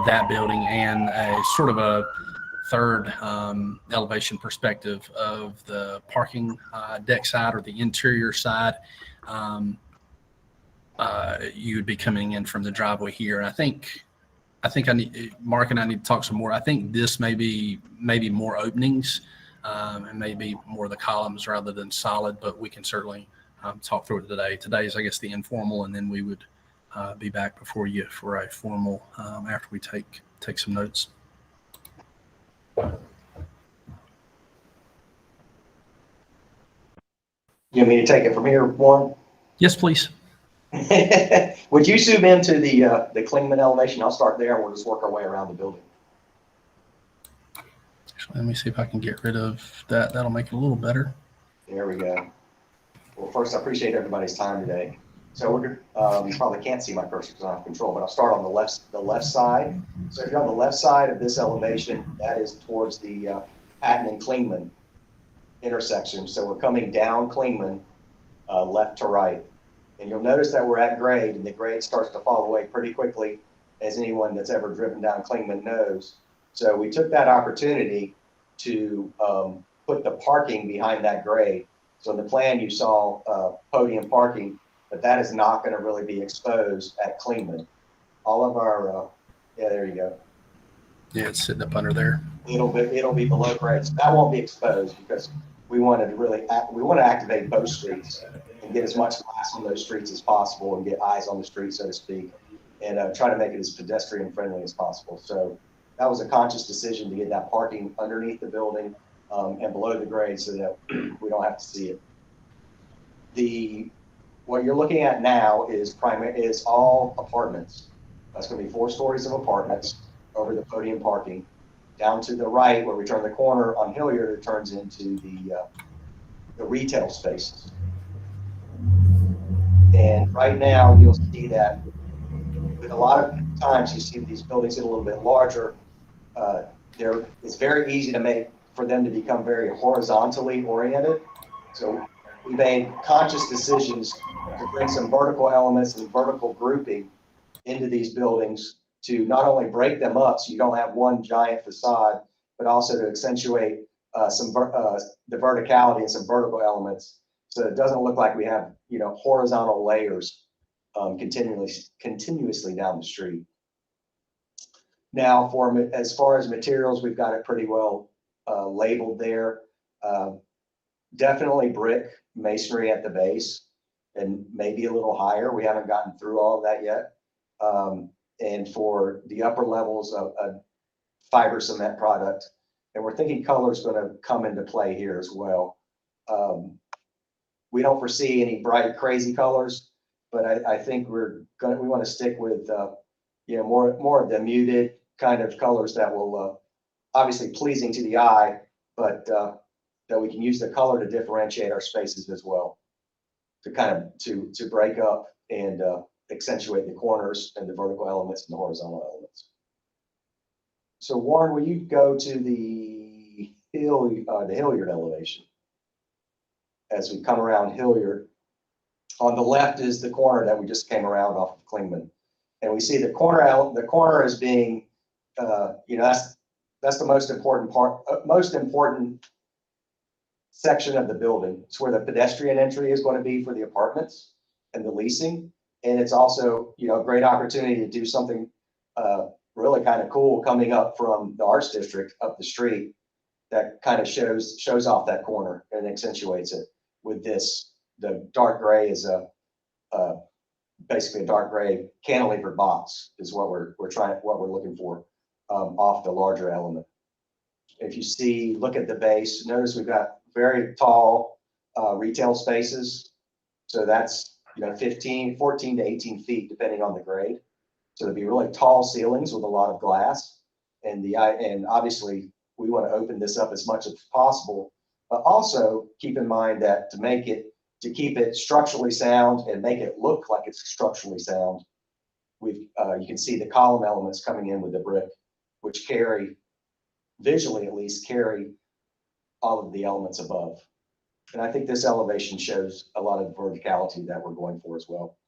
that building and a sort of a third elevation perspective of the parking deck side or the interior side. You would be coming in from the driveway here. I think Mark and I need to talk some more. I think this may be more openings and maybe more of the columns rather than solid, but we can certainly talk through it today. Today is, I guess, the informal, and then we would be back before you for a formal after we take some notes. You want me to take it from here, Warren? Yes, please. Would you zoom into the Clingman elevation? I'll start there, and we'll just work our way around the building. Actually, let me see if I can get rid of that. That'll make it a little better. There we go. Well, first, I appreciate everybody's time today. So you probably can't see my cursor because I don't have control, but I'll start on the left side. So if you're on the left side of this elevation, that is towards the Patton and Clingman intersection. So we're coming down Clingman left to right. And you'll notice that we're at grade, and the grade starts to fall away pretty quickly, as anyone that's ever driven down Clingman knows. So we took that opportunity to put the parking behind that grade. So in the plan, you saw podium parking, but that is not going to really be exposed at Clingman. All of our, yeah, there you go. Yeah, it's sitting up under there. It'll be below grade. So that won't be exposed because we wanted to we want to activate both streets and get as much glass on those streets as possible and get eyes on the street, so to speak, and try to make it as pedestrian friendly as possible. So that was a conscious decision to get that parking underneath the building and below the grade so that we don't have to see it. The What you're looking at now is all apartments. That's going to be 4 stories of apartments over the podium parking. Down to the right, where we turn the corner on Hilliard, it turns into the retail spaces. And right now, you'll see that with a lot of times you see these buildings get a little bit larger. It's very easy for them to become very horizontally oriented. So we made conscious decisions to bring some vertical elements and vertical grouping into these buildings to not only break them up so you don't have one giant facade, but also to accentuate the verticality and some vertical elements, so it doesn't look like we have horizontal layers continuously down the street. Now, as far as materials, we've got it pretty well labeled there. Definitely brick masonry at the base, and maybe a little higher. We haven't gotten through all of that yet. And for the upper levels of a fiber cement product, and we're thinking color is going to come into play here as well. We don't foresee any bright, crazy colors, but I think we want to stick with more of the muted kind of colors that will obviously pleasing to the eye, but that we can use the color to differentiate our spaces as well, to kind of to break up and accentuate the corners and the vertical elements and the horizontal elements. So Warren, will you go to the Hilliard elevation? As we come around Hilliard, on the left is the corner that we just came around off of Clingman, and we see the corner as being, that's the most important section of the building. It's where the pedestrian entry is going to be for the apartments and the leasing, and it's also a great opportunity to do something really kind of cool coming up from the Arts District up the street that kind of shows off that corner and accentuates it with this. The dark gray is basically a dark gray cantilever box is what we're looking for off the larger element. If you look at the base, notice we've got very tall retail spaces. So that's 14 to 18 feet depending on the grade. So there'll be really tall ceilings with a lot of glass, and obviously we want to open this up as much as possible, but also keep in mind that to keep it structurally sound and make it look like it's structurally sound, you can see the column elements coming in with the brick, which visually at least carry all of the elements above. And I think this elevation shows a lot of verticality that we're going for as well.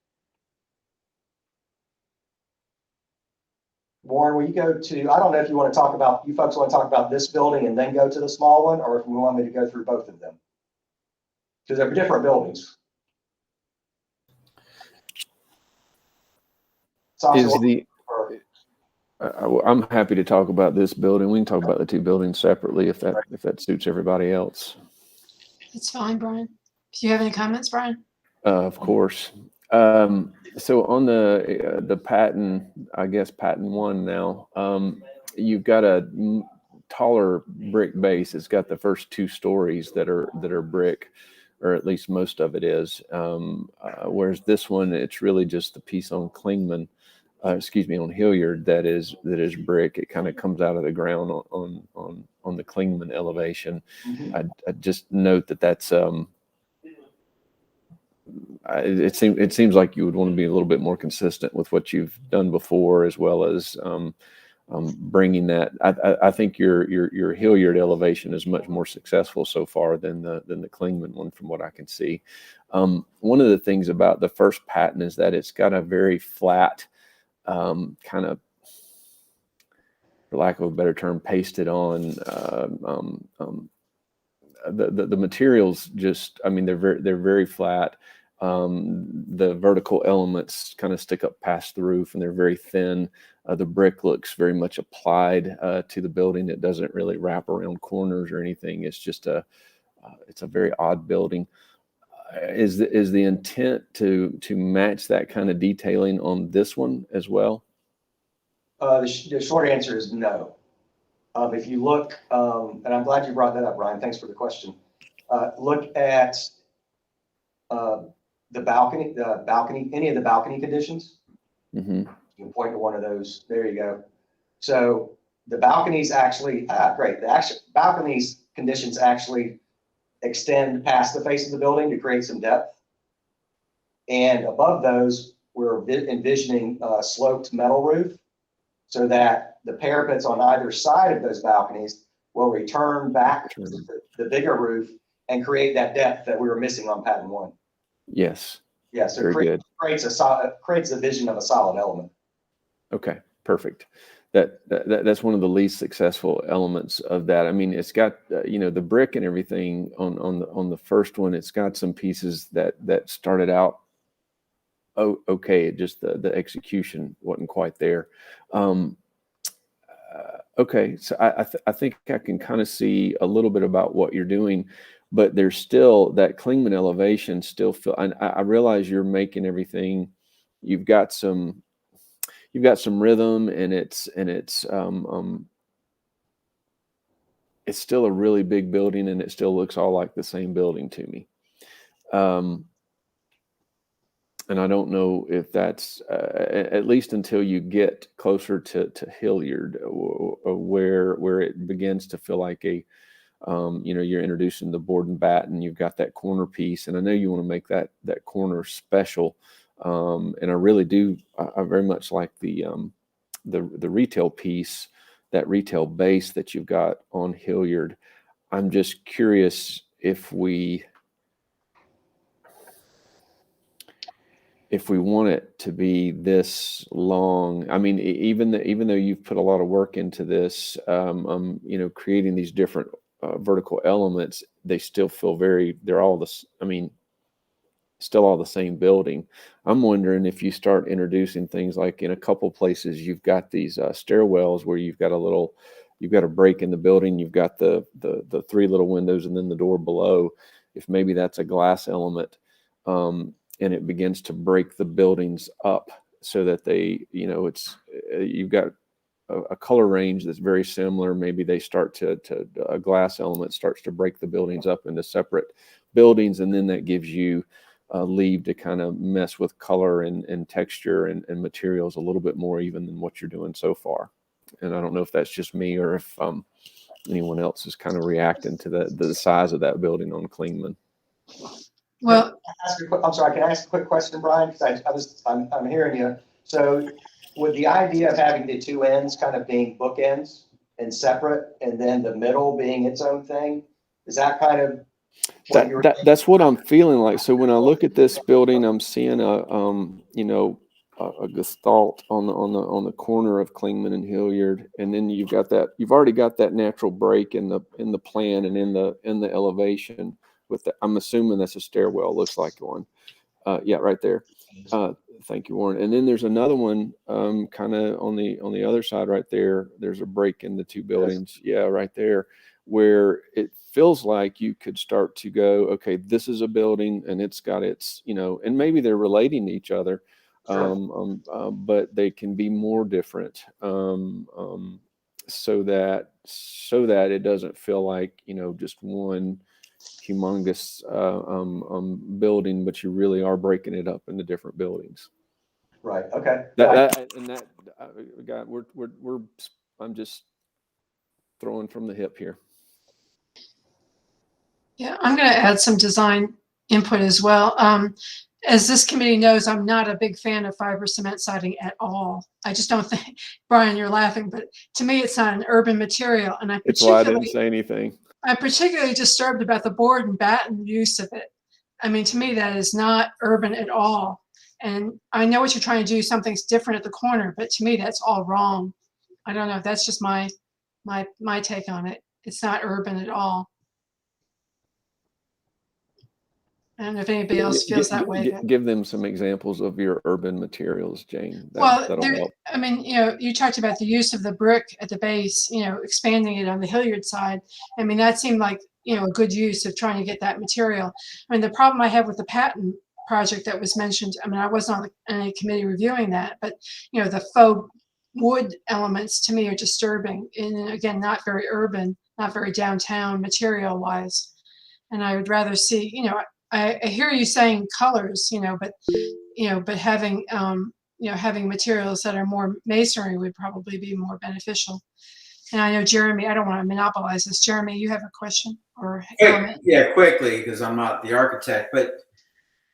Warren, will you go to, I don't know if you folks want to talk about this building and then go to the small one, or if we want me to go through both of them, because they're different buildings. Sasha, I'm happy to talk about this building. We can talk about the 2 buildings separately if that suits everybody else. It's fine, Brian. Do you have any comments, Brian? Of course. So on the patent, I guess patent 1 now, you've got a taller brick base. It's got the first 2 stories that are brick, or at least most of it is. Whereas this one, it's really just the piece on Clingman. On Hilliard that is brick. It kind of comes out of the ground on the Clingman elevation. Mm-hmm. I just note that's it seems like you would want to be a little bit more consistent with what you've done before, as well as bringing that. I think your Hilliard elevation is much more successful so far than the Clingman one, from what I can see. One of the things about the first patent is that it's got a very flat, kind of, for lack of a better term, pasted on. The materials just, they're very flat. The vertical elements kind of stick up past the roof, and they're very thin. The brick looks very much applied to the building. It doesn't really wrap around corners or anything. It's just it's a very odd building. Is the intent to match that kind of detailing on this one as well? The short answer is no. If you look, and I'm glad you brought that up, Brian. Thanks for the question. Look at any of the balcony conditions. Mm-hmm. You can point to one of those. There you go. So the balconies actually, great. The actual balconies conditions actually extend past the face of the building to create some depth. And above those, we're envisioning a sloped metal roof so that the parapets on either side of those balconies will return back to the bigger roof and create that depth that we were missing on pattern 1. Yes. Yeah, so Very good. creates the vision of a solid element. Okay, perfect. That's one of the least successful elements of that. I mean, it's got the brick and everything on the first one. It's got some pieces that started out okay. Just the execution wasn't quite there. Okay, so I think I can kind of see a little bit about what you're doing, but there's still that clingman elevation still feel. And I realize you're making everything. You've got some rhythm, and it's still a really big building, and it still looks all like the same building to me. And I don't know if that's at least until you get closer to Hilliard, where it begins to feel like a, you're introducing the board and batten. You've got that corner piece, and I know you want to make that corner special. And I really do. I very much like the retail piece, that retail base that you've got on Hilliard. I'm just curious if we want it to be this long. I mean, even though you've put a lot of work into this, creating these different vertical elements, they still feel they're all this. I mean, still all the same building. I'm wondering if you start introducing things like in a couple places, you've got these stairwells where you've got a break in the building. You've got the 3 little windows and then the door below. If maybe that's a glass element, and it begins to break the buildings up so that you've got a color range that's very similar. Maybe they start to a glass element starts to break the buildings up into separate buildings, and then that gives you leave to kind of mess with color and texture and materials a little bit more even than what you're doing so far. And I don't know if that's just me or if anyone else is kind of reacting to the size of that building on Clingman. Well, I'm sorry, can I ask a quick question, Brian? Because I'm hearing you. So with the idea of having the 2 ends kind of being bookends and separate, and then the middle being its own thing, is that kind of that's what I'm feeling like. So when I look at this building, I'm seeing a gestalt on the corner of Clingman and Hilliard, and then you've already got that natural break in the plan and in the elevation. I'm assuming that's a stairwell. Looks like one. Yeah, right there. Thank you, Warren. And then there's another one, kind of on the other side right there. There's a break in the 2 buildings. Yeah, right there, where it feels like you could start to go, okay, this is a building and it's got its, and maybe they're relating to each other, but they can be more different, so that it doesn't feel like just one humongous building, but you really are breaking it up into different buildings. Right. Okay. I'm just throwing from the hip here. yeah, I'm going to add some design input as well. As this committee knows, I'm not a big fan of fiber cement siding at all. I just don't think, Brian, you're laughing, but to me, it's not an urban material. And It's why I didn't say anything. I'm particularly disturbed about the board and batten use of it. I mean, to me, that is not urban at all. And I know what you're trying to do, something's different at the corner, but to me, that's all wrong. I don't know if that's just my take on it. It's not urban at all. I don't know if anybody else feels that way. Give them some examples of your urban materials, Jane. That'll help. I mean, you talked about the use of the brick at the base, expanding it on the Hilliard side. I mean, that seemed like, a good use of trying to get that material. I mean, the problem I have with the patent project that was mentioned, I mean, I wasn't on any committee reviewing that, but, the faux wood elements to me are disturbing. And again, not very urban, not very downtown material wise. And I would rather see, I hear you saying colors, but having, having materials that are more masonry would probably be more beneficial. And I know Jeremy, I don't want to monopolize this. Jeremy, you have a question or comment? Yeah, quickly, because I'm not the architect, but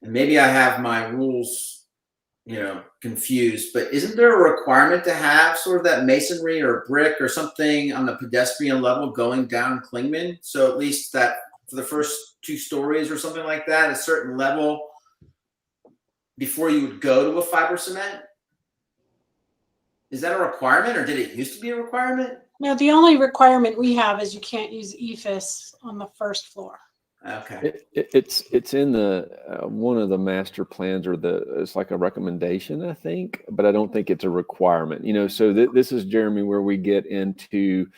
maybe I have my rules, confused, but isn't there a requirement to have sort of that masonry or brick or something on the pedestrian level going down Clingman? So at least that for the first 2 stories or something like that, a certain level before you would go to a fiber cement? Is that a requirement, or did it used to be a requirement? No, the only requirement we have is you can't use EFIS on the first floor. Okay. It's in the one of the master plans, or it's like a recommendation, I think, but I don't think it's a requirement. So this is, Jeremy, where we get into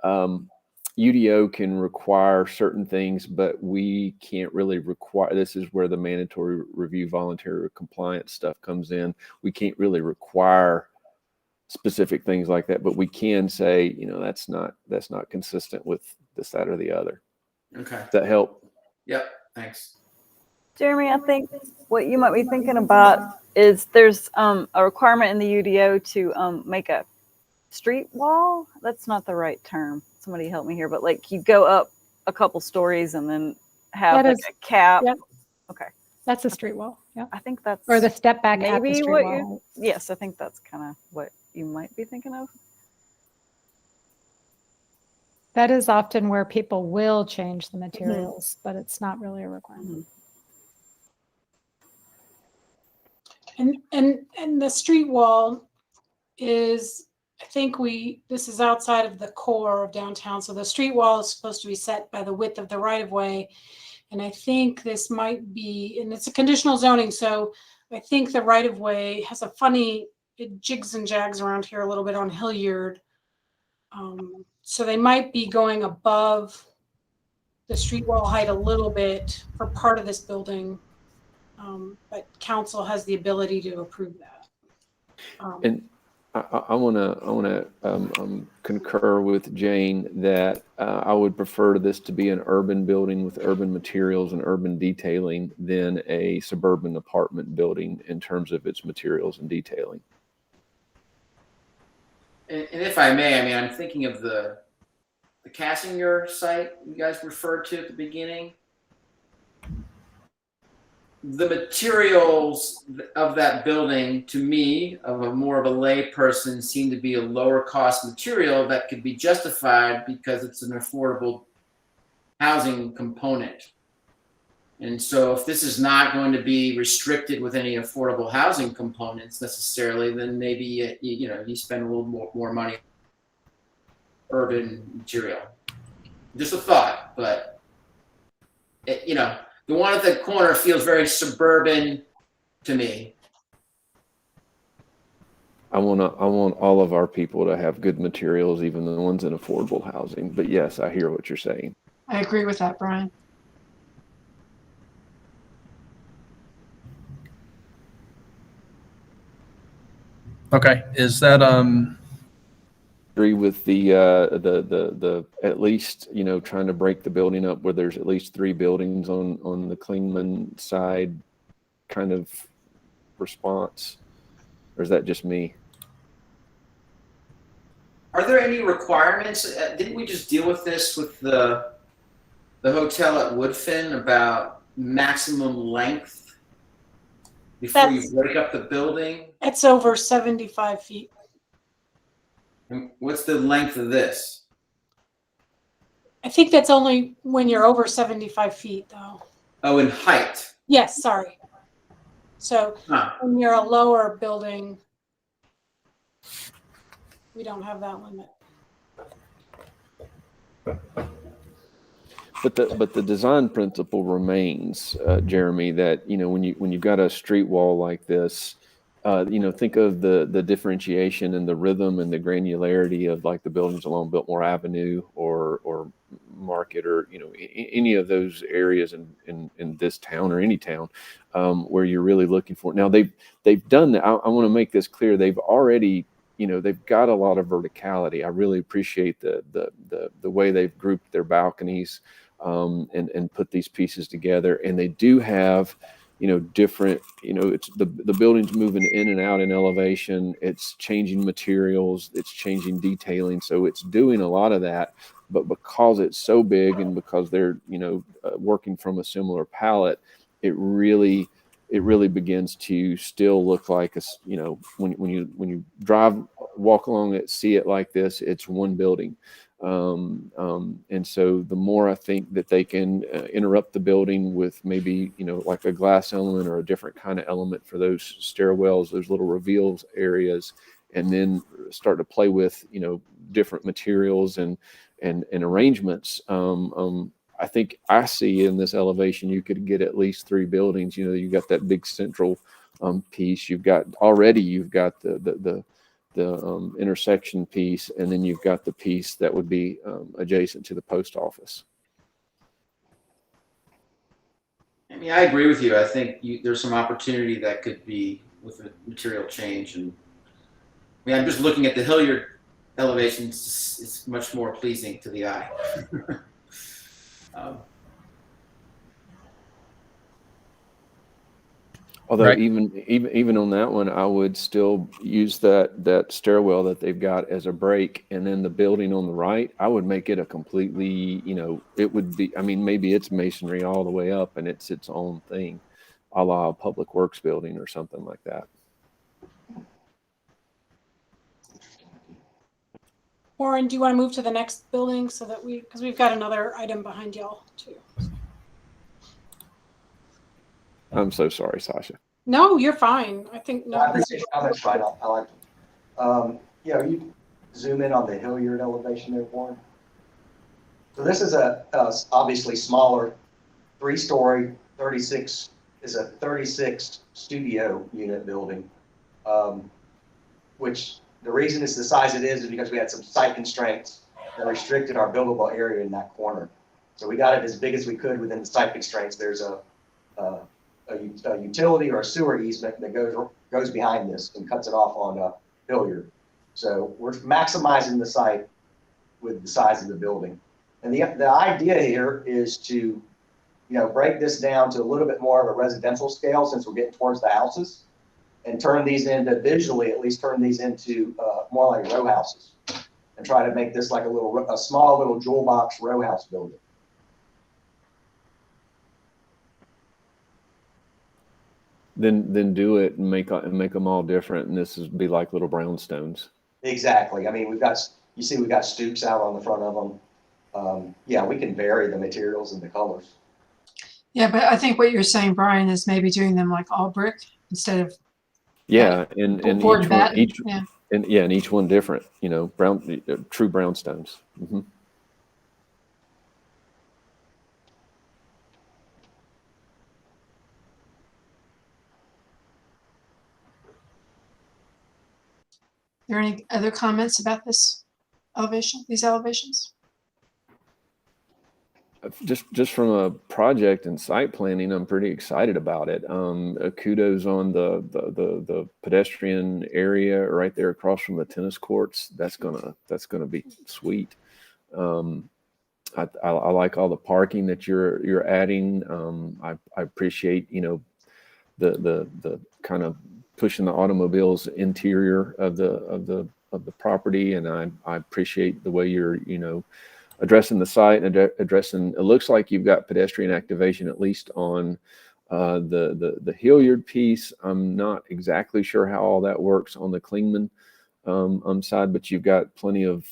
UDO can require certain things, but we can't really require. This is where the mandatory review, voluntary compliance stuff comes in. We can't really require specific things like that, but we can say, that's not consistent with this, that, or the other. Okay. Does that help? Yep. Thanks. Jeremy, I think what you might be thinking about is there's a requirement in the UDO to make a street wall. That's not the right term. Somebody help me here, but like you go up a couple stories and then have a cap. Yep. Okay. That's a street wall. Yeah. I think that's or the step back at the maybe street what wall. yes, I think that's kind of what you might be thinking of. That is often where people will change the materials, but it's not really a requirement. And the street wall is, I think this is outside of the core of downtown. So the street wall is supposed to be set by the width of the right of way. And I think this might be, and it's a conditional zoning. So I think the right of way has a funny, it jigs and jags around here a little bit on Hilliard. So they might be going above the street wall height a little bit for part of this building. But council has the ability to approve that. And I want to concur with Jane that I would prefer this to be an urban building with urban materials and urban detailing than a suburban apartment building in terms of its materials and detailing. And if I may, I'm thinking of the Cassinger site you guys referred to at the beginning. The materials of that building, to me, of more of a lay person, seem to be a lower cost material that could be justified because it's an affordable housing component. And so if this is not going to be restricted with any affordable housing components necessarily, then maybe you spend a little more money on urban material. Just a thought, but the one at the corner feels very suburban to me. I want all of our people to have good materials, even the ones in affordable housing. But yes, I hear what you're saying. I agree with that, Brian. Okay, is that Agree with the at least trying to break the building up where there's at least 3 buildings on the Clingman side kind of response, or is that just me? Are there any requirements? Didn't we just deal with this with the hotel at Woodfin about maximum length before you break up the building? It's over 75 feet. And what's the length of this? I think that's only when you're over 75 feet, though. Oh, in height. Yes, sorry. So when you're a lower building, we don't have that limit. But the design principle remains, Jeremy, that when you've got a street wall like this, think of the differentiation and the rhythm and the granularity of like the buildings along Biltmore Avenue or Market or any of those areas in this town or any town where you're really looking for. Now they've done that. I want to make this clear. They've already they've got a lot of verticality. I really appreciate the way they've grouped their balconies. and put these pieces together. And they do have, different, it's the building's moving in and out in elevation. It's changing materials, it's changing detailing. So it's doing a lot of that, but because it's so big and because they're, working from a similar palette, it really begins to still look like when you walk along it, see it like this, it's one building. And so the more I think that they can interrupt the building with maybe, like a glass element or a different kind of element for those stairwells, those little reveals areas, and then start to play with, different materials and arrangements. I think I see in this elevation, you could get at least 3 buildings. You got that big central piece. You've got the intersection piece, and then you've got the piece that would be adjacent to the post office. I mean, I agree with you. I think there's some opportunity that could be with a material change. And I mean, I'm just looking at the Hilliard elevation. It's much more pleasing to the eye. Although Right. even on that one, I would still use that stairwell that they've got as a break, and then the building on the right, I would make it a completely, it would be. I mean, maybe it's masonry all the way up, and it's its own thing, a la Public Works building or something like that. Warren, do you want to move to the next building so that because we've got another item behind y'all too. I'm so sorry, Sasha. No, you're fine. I think I appreciate your comments, Brian. I like them. You zoom in on the Hilliard elevation there, Warren. So this is a obviously smaller 3-story, 36 studio unit building, which the reason it's the size it is because we had some site constraints that restricted our buildable area in that corner. So we got it as big as we could within the site constraints. There's a utility or a sewer easement that goes behind this and cuts it off on Hilliard. So we're maximizing the site with the size of the building. And the idea here is to, break this down to a little bit more of a residential scale since we're getting towards the houses, and turn these into more like row houses, and try to make this like a small little jewel box row house building. Then do it and make them all different, and this is be like little brownstones. Exactly. I mean, we've got stoops out on the front of them. We can vary the materials and the colors. Yeah, but I think what you're saying, Brian, is maybe doing them like all brick instead of and board each one different. True brownstones. Mm-hmm. Are there any other comments about these elevations? Just from a project and site planning, I'm pretty excited about it. Kudos on the pedestrian area right there across from the tennis courts. That's gonna be sweet. I like all the parking that you're adding. I appreciate the kind of pushing the automobiles interior of the property, and I appreciate the way you're addressing the site and addressing. It looks like you've got pedestrian activation at least on the Hilliard piece. I'm not exactly sure how all that works on the Clingman side, but you've got plenty of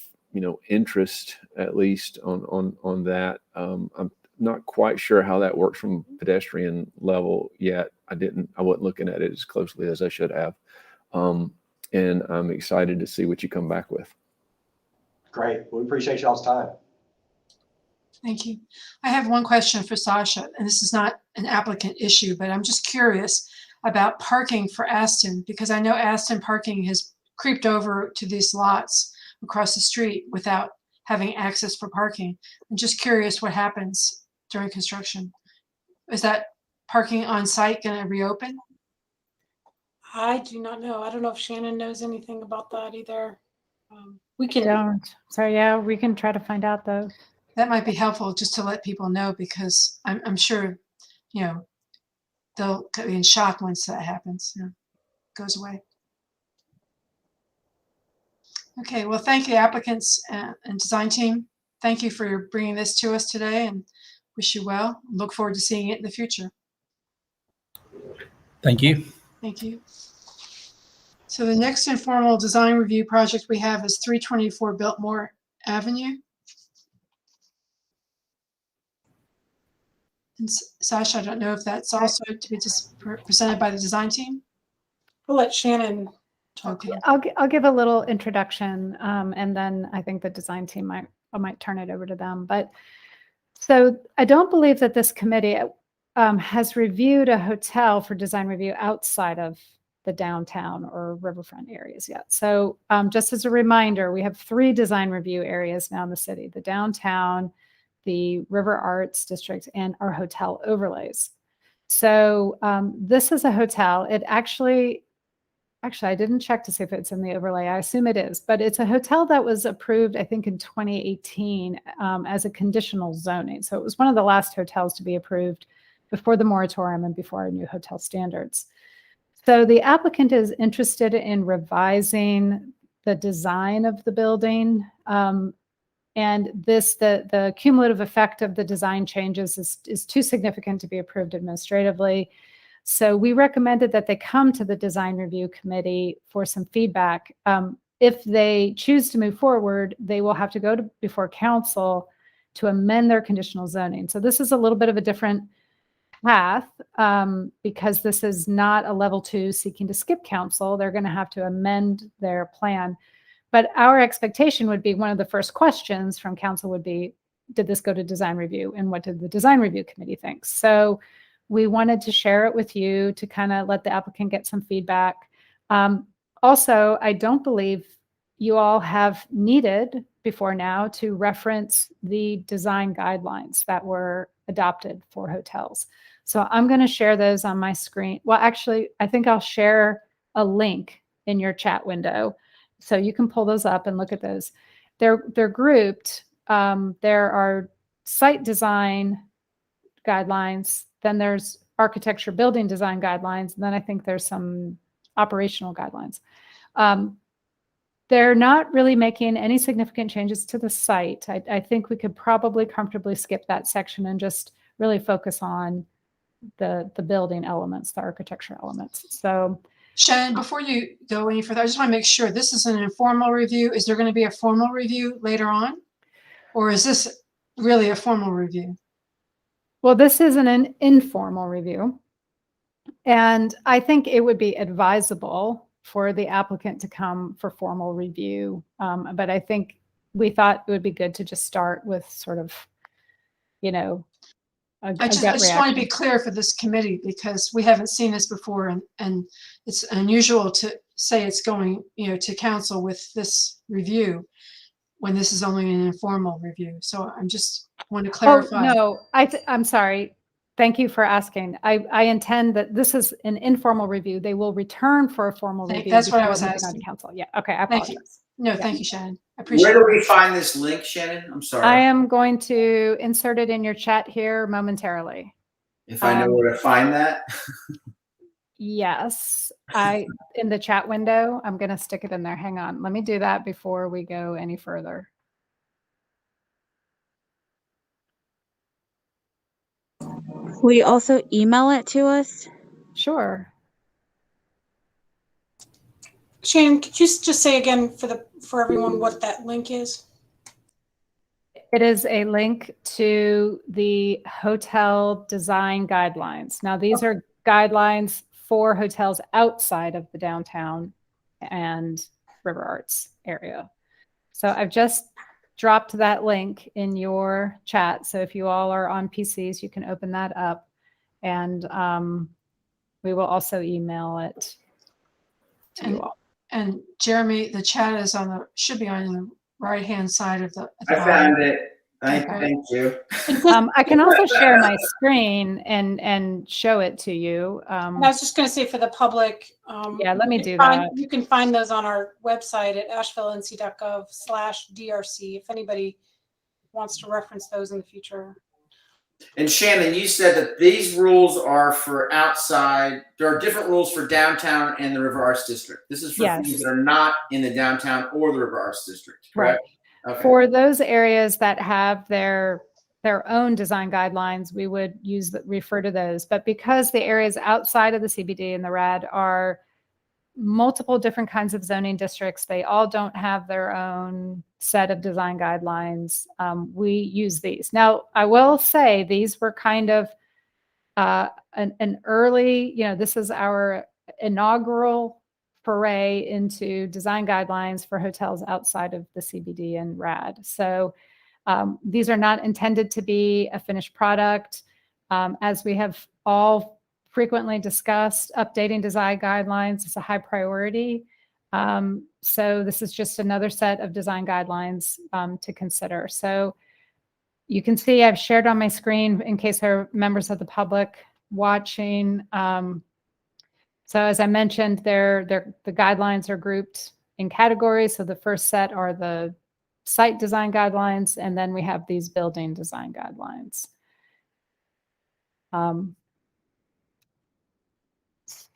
interest at least on that. I'm not quite sure how that works from pedestrian level yet. I wasn't looking at it as closely as I should have. And I'm excited to see what you come back with. Great. We appreciate y'all's time. Thank you. I have one question for Sasha, and this is not an applicant issue, but I'm just curious about parking for Aston, because I know Aston parking has creeped over to these lots across the street without having access for parking. I'm just curious what happens during construction. Is that parking on site going to reopen? I do not know. I don't know if Shannon knows anything about that either. We can. Don't. So yeah, we can try to find out though. that might be helpful just to let people know, because I'm sure, they'll be in shock once that happens, goes away. Okay, well, thank you, applicants and design team. Thank you for bringing this to us today, and wish you well. Look forward to seeing it in the future. Thank you. Thank you. So the next informal design review project we have is 324 Biltmore Avenue. And Sasha, I don't know if that's also to be just presented by the design team. We'll let Shannon talk. Okay. I'll give a little introduction, and then I think the design team might turn it over to them. But so I don't believe that this committee has reviewed a hotel for design review outside of the downtown or riverfront areas yet. So just as a reminder, we have 3 design review areas now in the city: the downtown, the River Arts District, and our hotel overlays. So this is a hotel. It actually, I didn't check to see if it's in the overlay. I assume it is, but it's a hotel that was approved, I think, in 2018 as a conditional zoning. So it was one of the last hotels to be approved before the moratorium and before our new hotel standards. So the applicant is interested in revising the design of the building. And the cumulative effect of the design changes is too significant to be approved administratively. So we recommended that they come to the design review committee for some feedback. If they choose to move forward, they will have to go before council to amend their conditional zoning. So this is a little bit of a different path because this is not a level 2 seeking to skip council. They're going to have to amend their plan. But our expectation would be one of the first questions from council would be, did this go to design review? And what did the design review committee think? So we wanted to share it with you to kind of let the applicant get some feedback. Also, I don't believe you all have needed before now to reference the design guidelines that were adopted for hotels. So I'm going to share those on my screen. Well, actually, I think I'll share a link in your chat window, so you can pull those up and look at those. They're grouped. There are site design guidelines, then there's architecture building design guidelines, and then I think there's some operational guidelines. They're not really making any significant changes to the site. I think we could probably comfortably skip that section and just really focus on the building elements, the architecture elements. So Shannon, before you go any further, I just want to make sure this is an informal review. Is there going to be a formal review later on? Or is this really a formal review? Well, this is an informal review. And I think it would be advisable for the applicant to come for formal review. But I think we thought it would be good to just start with sort of, I just want to be clear for this committee, because we haven't seen this before, and it's unusual to say it's going, to council with this review when this is only an informal review. So I'm just want to clarify. Oh, no, I'm sorry. Thank you for asking. I intend that this is an informal review. They will return for a formal review. That's what I was asking. Council. Yeah. Okay. I Thank you. apologize. No, Yeah. thank you, Shannon. I appreciate Where it. do we find this link, Shannon? I'm sorry. I am going to insert it in your chat here momentarily. If I know where to find that. Yes, in the chat window, I'm going to stick it in there. Hang on. Let me do that before we go any further. Will you also email it to us? Sure. Shannon, could you just say again for everyone what that link is? It is a link to the hotel design guidelines. Now, these are guidelines for hotels outside of the downtown and River Arts area. So I've just dropped that link in your chat. So if you all are on PCs, you can open that up, and we will also email it to you all. And Jeremy, the chat is should be on the right-hand side of the. I found it. Thank you. I can also share my screen and show it to you. I was just going to say for the public. Yeah, let me do that. You can find those on our website at asheville.nc.gov/DRC if anybody wants to reference those in the future. And Shannon, you said that these rules are for outside. There are different rules for downtown and the River Arts District. This is for Yes. things that are not in the downtown or the River Arts District, correct? Right. Okay. For those areas that have their own design guidelines, we would refer to those. But because the areas outside of the CBD and the RAD are multiple different kinds of zoning districts, they all don't have their own set of design guidelines. We use these. Now, I will say these were kind of an early, this is our inaugural foray into design guidelines for hotels outside of the CBD and RAD. So these are not intended to be a finished product. As we have all frequently discussed, updating design guidelines is a high priority. So this is just another set of design guidelines to consider. So you can see I've shared on my screen in case there are members of the public watching. So as I mentioned, the guidelines are grouped in categories. So the first set are the site design guidelines, and then we have these building design guidelines.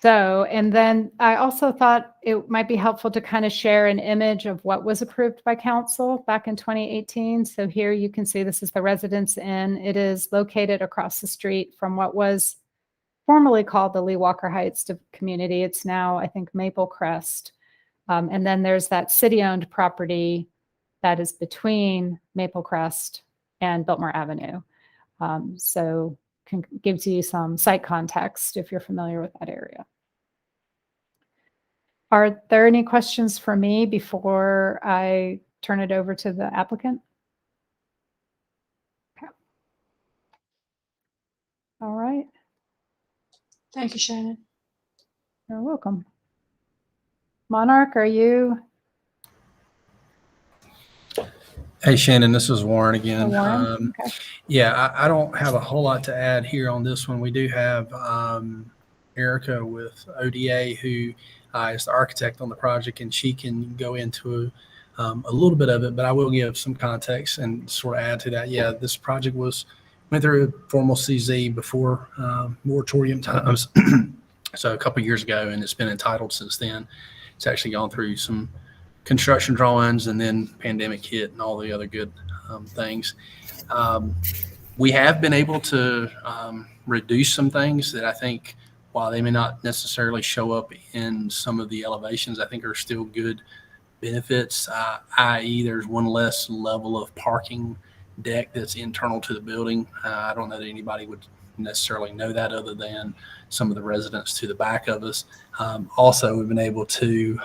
And then I also thought it might be helpful to kind of share an image of what was approved by council back in 2018. So here you can see this is the Residence Inn. It is located across the street from what was formerly called the Lee Walker Heights community. It's now, I think, Maple Crest. And then there's that city-owned property that is between Maple Crest and Biltmore Avenue. So gives you some site context if you're familiar with that area. Are there any questions for me before I turn it over to the applicant? Okay. All right. Thank you, Shannon. You're welcome. Monarch, are you? Hey, Shannon, this is Warren again. Oh, Warren? Okay. Yeah, I don't have a whole lot to add here on this one. We do have Erica with ODA, who is the architect on the project, and she can go into a little bit of it, but I will give some context and sort of add to that. Yeah, this project went through a formal CZ before moratorium times, so a couple years ago, and it's been entitled since then. It's actually gone through some construction drawings, and then pandemic hit and all the other good things. We have been able to reduce some things that I think, while they may not necessarily show up in some of the elevations, I think are still good benefits, i.e. there's one less level of parking deck that's internal to the building. I don't know that anybody would necessarily know that other than some of the residents to the back of us. Also, we've been able to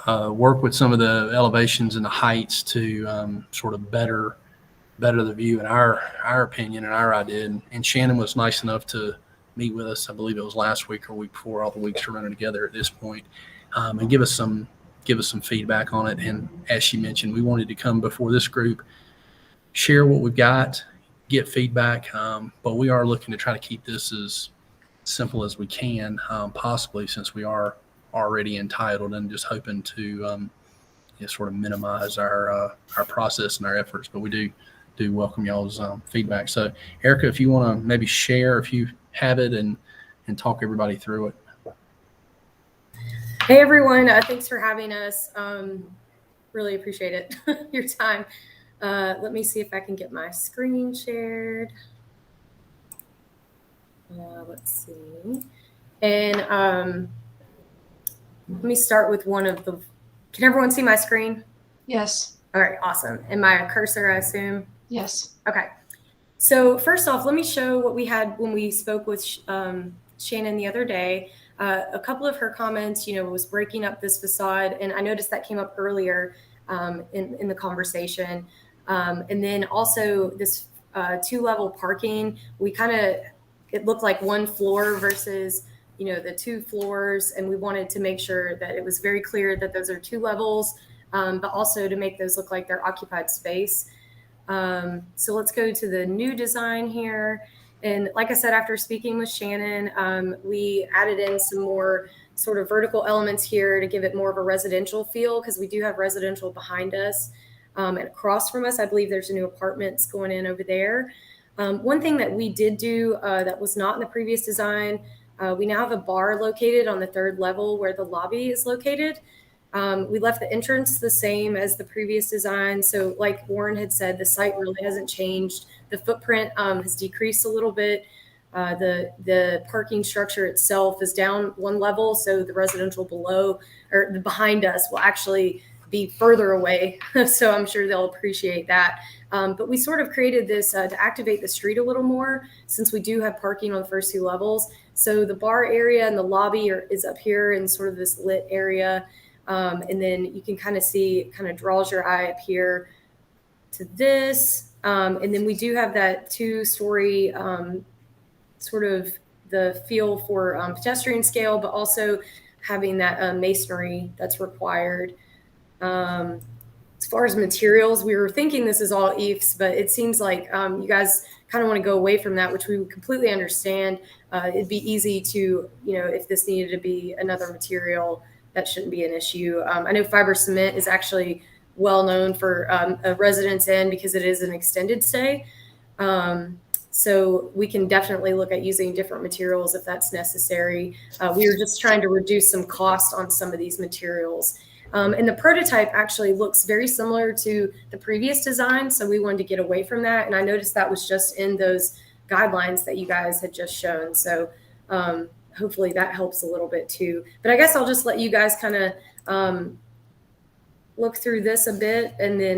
work with some of the elevations and the heights to sort of better the view in our opinion and our idea. And Shannon was nice enough to meet with us. I believe it was last week or week before. All the weeks are running together at this point, and give us some feedback on it. And as she mentioned, we wanted to come before this group, share what we've got, get feedback. But we are looking to try to keep this as simple as we can, possibly, since we are already entitled, and just hoping to sort of minimize our process and our efforts. But we do welcome y'all's feedback. So Erica, if you want to maybe share, if you have it, and talk everybody through it. Hey everyone, thanks for having us. Really appreciate it, your time. Let me see if I can get my screen shared. Let's see. And let me start with one of the, can everyone see my screen? Yes. All right, awesome. And my cursor, I assume? Yes. Okay. So first off, let me show what we had when we spoke with Shannon the other day. A couple of her comments, was breaking up this facade. And I noticed that came up earlier in the conversation. And then also this 2-level parking, it looked like one floor versus, the 2 floors. And we wanted to make sure that it was very clear that those are 2 levels, but also to make those look like they're occupied space. So let's go to the new design here. And like I said, after speaking with Shannon, we added in some more sort of vertical elements here to give it more of a residential feel, because we do have residential behind us. And across from us, I believe there's a new apartments going in over there. One thing that we did do that was not in the previous design, we now have a bar located on the 3rd level where the lobby is located. We left the entrance the same as the previous design. So like Warren had said, the site really hasn't changed. The footprint has decreased a little bit. The parking structure itself is down 1 level. So the residential below or behind us will actually be further away. So I'm sure they'll appreciate that. But we sort of created this to activate the street a little more since we do have parking on the first 2 levels. So the bar area and the lobby is up here in sort of this lit area. And then you can kind of see, kind of draws your eye up here to this. And then we do have that 2-story sort of the feel for pedestrian scale, but also having that masonry that's required. As far as materials, we were thinking this is all EIFS, but it seems like you guys kind of want to go away from that, which we would completely understand. It'd be easy to, if this needed to be another material, that shouldn't be an issue. I know fiber cement is actually well known for a Residence Inn because it is an extended stay. So we can definitely look at using different materials if that's necessary. We were just trying to reduce some cost on some of these materials. And the prototype actually looks very similar to the previous design. So we wanted to get away from that. And I noticed that was just in those guidelines that you guys had just shown. So hopefully that helps a little bit too. But I guess I'll just let you guys kind of look through this a bit and then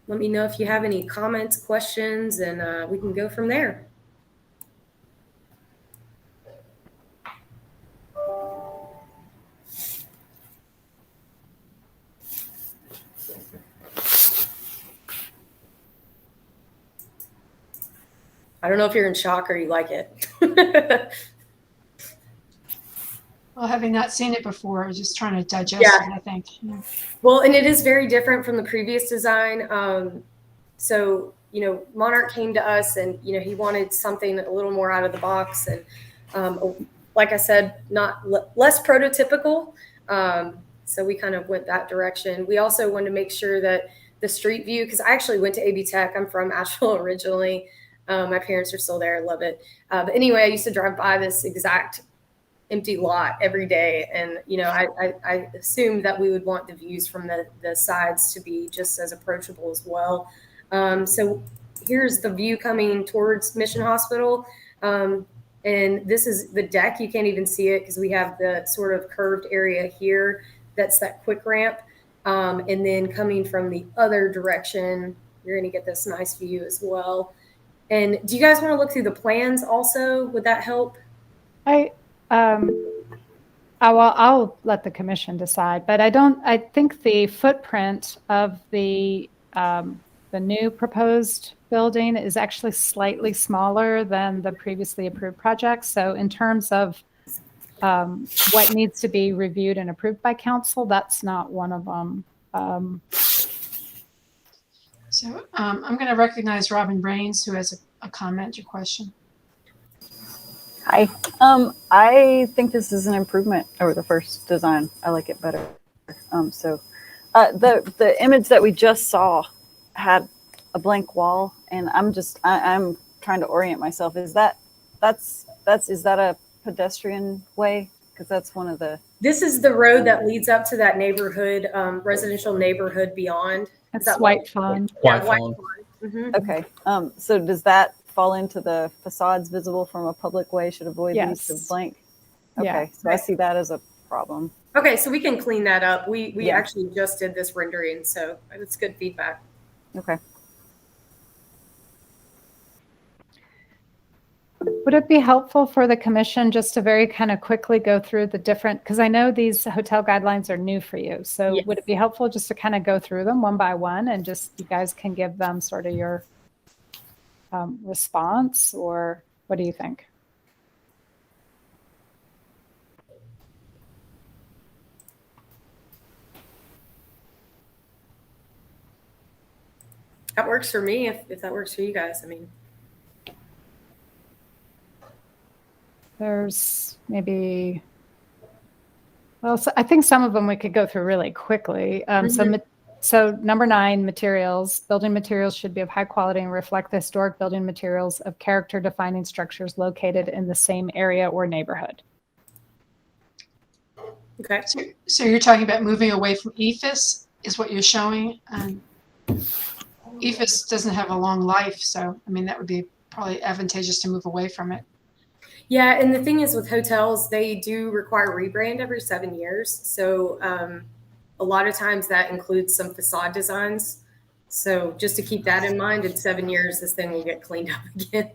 let me know if you have any comments, questions, and we can go from there. I don't know if you're in shock or you like it. Well, having not seen it before, I was just trying to digest it, I think. Yeah. Well, and it is very different from the previous design. So, Monarch came to us and, he wanted something a little more out of the box. And like I said, less prototypical. So we kind of went that direction. We also wanted to make sure that the street view, because I actually went to AB Tech. I'm from Asheville originally. My parents are still there. I love it. But anyway, I used to drive by this exact empty lot every day. And, I assumed that we would want the views from the sides to be just as approachable as well. So here's the view coming towards Mission Hospital. And this is the deck. You can't even see it because we have the sort of curved area here. That's that quick ramp. And then coming from the other direction, you're going to get this nice view as well. And do you guys want to look through the plans also? Would that help? I'll let the commission decide, but I think the footprint of the new proposed building is actually slightly smaller than the previously approved project. So in terms of what needs to be reviewed and approved by council, that's not one of them. So I'm going to recognize Robin Brains, who has a comment or question. Hi. I think this is an improvement over the first design. I like it better. The image that we just saw had a blank wall, and I'm trying to orient myself. Is that a pedestrian way? Because that's one of the. This is the road that leads up to that neighborhood, residential neighborhood beyond. It's White Fawn. White Fawn. Mm-hmm. Okay. So does that fall into the facades visible from a public way should avoid the use of blank? Okay. Yeah. So I see that as a problem. Okay, so we can clean that up. We actually just did this rendering, so it's good feedback. Okay. Would it be helpful for the commission just to very kind of quickly go through the different, because I know these hotel guidelines are new for you. So Yes. Would it be helpful just to kind of go through them one by one and just you guys can give them sort of your response, or what do you think? That works for me if that works for you guys. I mean, There's maybe, well, so I think some of them we could go through really quickly. So So number 9, materials. Building materials should be of high quality and reflect the historic building materials of character defining structures located in the same area or neighborhood. Okay. So you're talking about moving away from EFS is what you're showing, and EFS doesn't have a long life, so I mean that would be probably advantageous to move away from it. Yeah, and the thing is with hotels, they do require rebrand every 7 years. So a lot of times that includes some facade designs. So just to keep that in mind, in 7 years, this thing will get cleaned up again.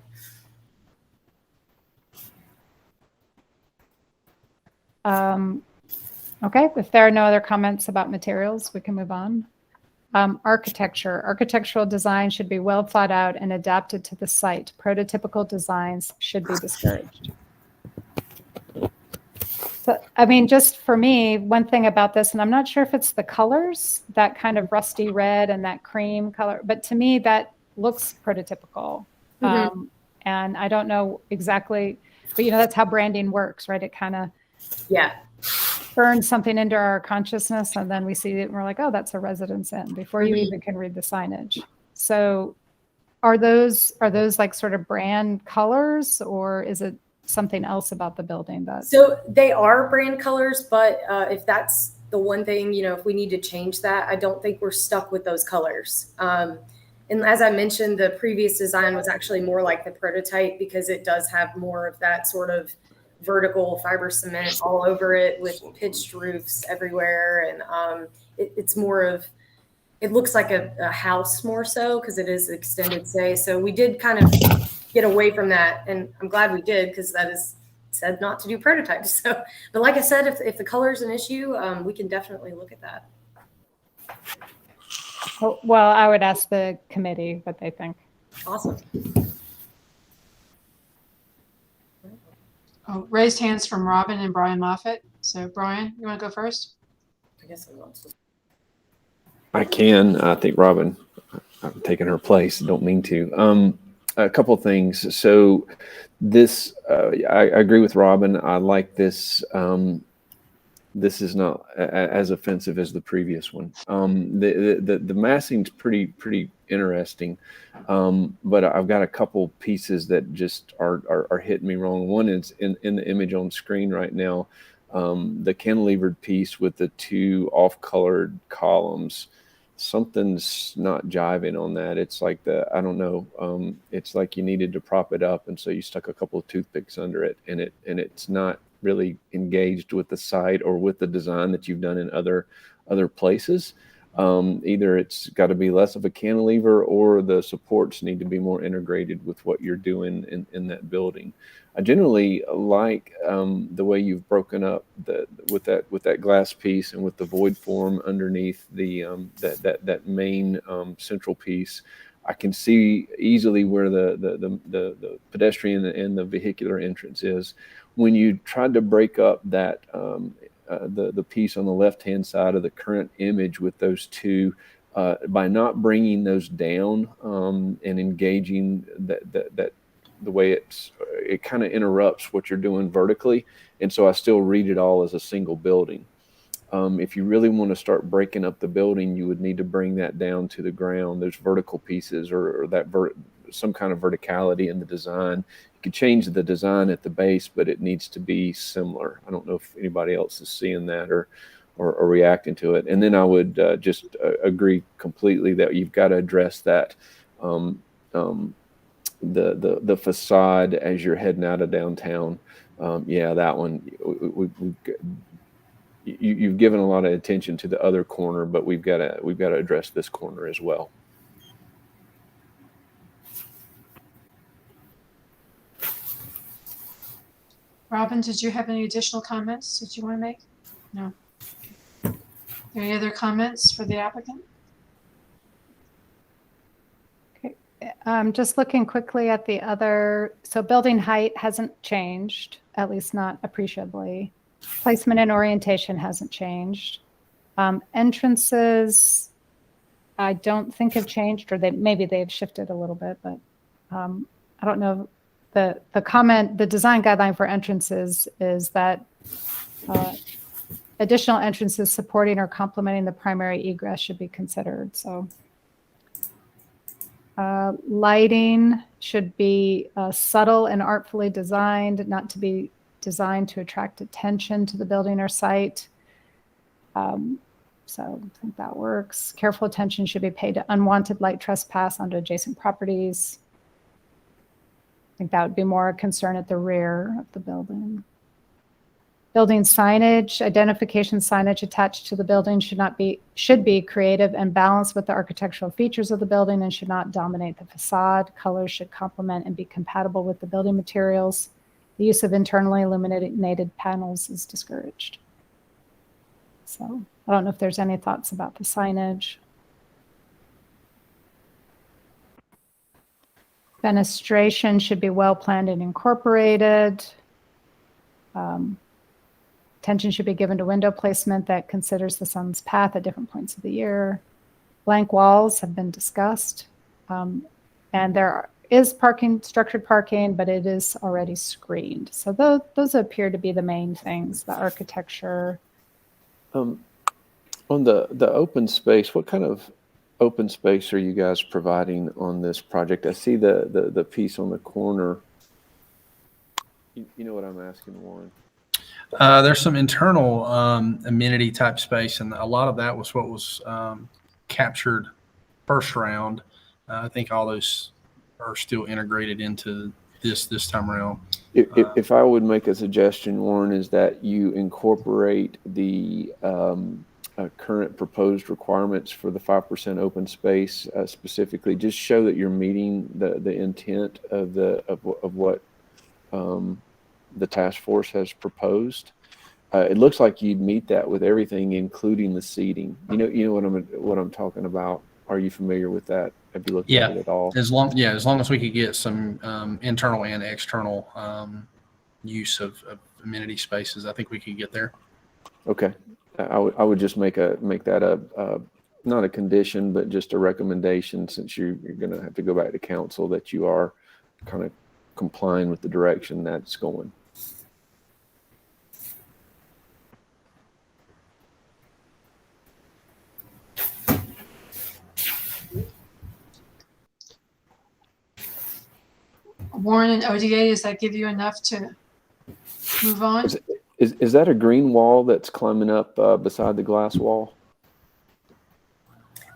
Okay, if there are no other comments about materials, we can move on. Architecture. Architectural design should be well thought out and adapted to the site. Prototypical designs should be discouraged. So, I mean, just for me, one thing about this, and I'm not sure if it's the colors, that kind of rusty red and that cream color, but to me that looks prototypical. Mm-hmm. And I don't know exactly, but that's how branding works, right? It kind of burns something into our consciousness, and then we see it and we're like, oh, that's a Residence Inn, before you even can read the signage. So are those like sort of brand colors, or is it something else about the building that? So they are brand colors, but if that's the one thing, if we need to change that, I don't think we're stuck with those colors. And as I mentioned, the previous design was actually more like the prototype, because it does have more of that sort of vertical fiber cement all over it with pitched roofs everywhere. And it's more of, it looks like a house more so, because it is extended stay. So we did kind of get away from that. And I'm glad we did, because that is said not to do prototypes. So, but like I said, if the color is an issue, we can definitely look at that. Well, I would ask the committee what they think. Awesome. Oh, raised hands from Robin and Brian Moffett. So Brian, you want to go first? I guess I want to. I can. I think Robin, I'm taking her place. Don't mean to. A couple of things. So this, I agree with Robin. I like this. This is not as offensive as the previous one. The massing's pretty interesting, but I've got a couple pieces that just are hitting me wrong. One is in the image on screen right now, the cantilevered piece with the 2 off-colored columns. Something's not jiving on that. It's like I don't know. It's like you needed to prop it up, and so you stuck a couple of toothpicks under it, and it's not really engaged with the site or with the design that you've done in other places. Either it's got to be less of a cantilever, or the supports need to be more integrated with what you're doing in that building. I generally like the way you've broken up with that glass piece and with the void form underneath the that main central piece. I can see easily where the pedestrian and the vehicular entrance is. When you tried to break up that the piece on the left-hand side of the current image with those 2, by not bringing those down and engaging that the way it kind of interrupts what you're doing vertically, and so I still read it all as a single building. If you really want to start breaking up the building, you would need to bring that down to the ground. There's vertical pieces or that some kind of verticality in the design. You could change the design at the base, but it needs to be similar. I don't know if anybody else is seeing that or reacting to it. And then I would just agree completely that you've got to address that the facade as you're heading out of downtown. Yeah, that one. You've given a lot of attention to the other corner, but we've got to address this corner as well. Robin, did you have any additional comments that you want to make? No. Any other comments for the applicant? Okay, just looking quickly at the other. So building height hasn't changed, at least not appreciably. Placement and orientation hasn't changed. Entrances, I don't think have changed, or maybe they've shifted a little bit, but I don't know. The design guideline for entrances is that additional entrances supporting or complementing the primary egress should be considered. So lighting should be subtle and artfully designed, not to be designed to attract attention to the building or site. So I think that works. Careful attention should be paid to unwanted light trespass onto adjacent properties. I think that would be more a concern at the rear of the building. Building signage, identification signage attached to the building should be creative and balanced with the architectural features of the building and should not dominate the facade. Colors should complement and be compatible with the building materials. The use of internally illuminated panels is discouraged. So I don't know if there's any thoughts about the signage. Fenestration should be well planned and incorporated. Attention should be given to window placement that considers the sun's path at different points of the year. Blank walls have been discussed. And there is structured parking, but it is already screened. So those appear to be the main things, the architecture. On the open space, what kind of open space are you guys providing on this project? I see the piece on the corner. You know what I'm asking, Warren? There's some internal amenity type space, and a lot of that was what was captured first round. I think all those are still integrated into this time around. If I would make a suggestion, Warren, is that you incorporate the current proposed requirements for the 5% open space, specifically, just show that you're meeting the intent of what the task force has proposed. It looks like you'd meet that with everything, including the seating. You know what I'm talking about. Are you familiar with that? Have you looked at it at all? As long as we could get some internal and external use of amenity spaces, I think we could get there. Okay, I would just make that a not a condition, but just a recommendation, since you're going to have to go back to council, that you are kind of complying with the direction that's going. Warren and ODA, does that give you enough to move on? Is that a green wall that's climbing up beside the glass wall?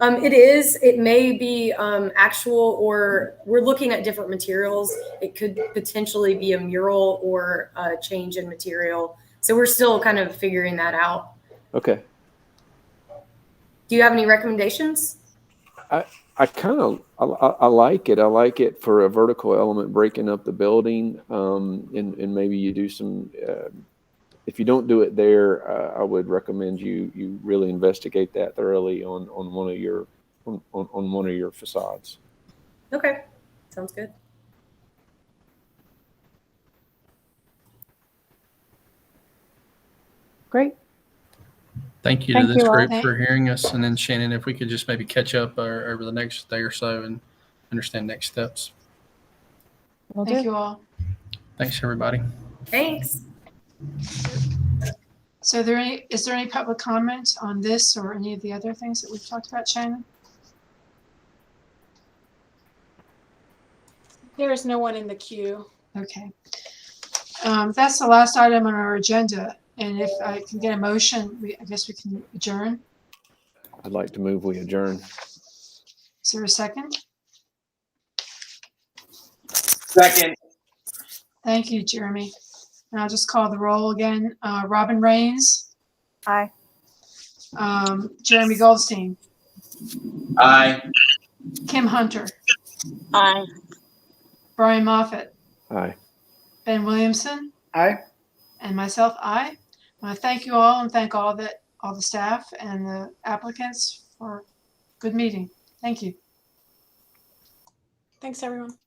It is. It may be actual, or we're looking at different materials. It could potentially be a mural or a change in material. So we're still kind of figuring that out. Okay. Do you have any recommendations? I kind of I like it. I like it for a vertical element breaking up the building, and maybe you do some. If you don't do it there, I would recommend you really investigate that thoroughly on one of your facades. Okay, sounds good. Great. Thank you Thank to this you all. group for hearing us. And then Shannon, if we could just maybe catch up over the next day or so and understand next steps. Thank you all. Thanks, everybody. Thanks. So is there any public comment on this or any of the other things that we've talked about, Shannon? There is no one in the queue. Okay. That's the last item on our agenda. And if I can get a motion, I guess we can adjourn. I'd like to move we adjourn. Is there a second? Second. Thank you, Jeremy. And I'll just call the roll again. Robin Rains. Aye. Jeremy Goldstein. Aye. Kim Hunter. Aye. Brian Moffitt. Aye. Ben Williamson. Aye. And myself, aye. I thank you all and thank all the staff and the applicants for a good meeting. Thank you. Thanks, everyone.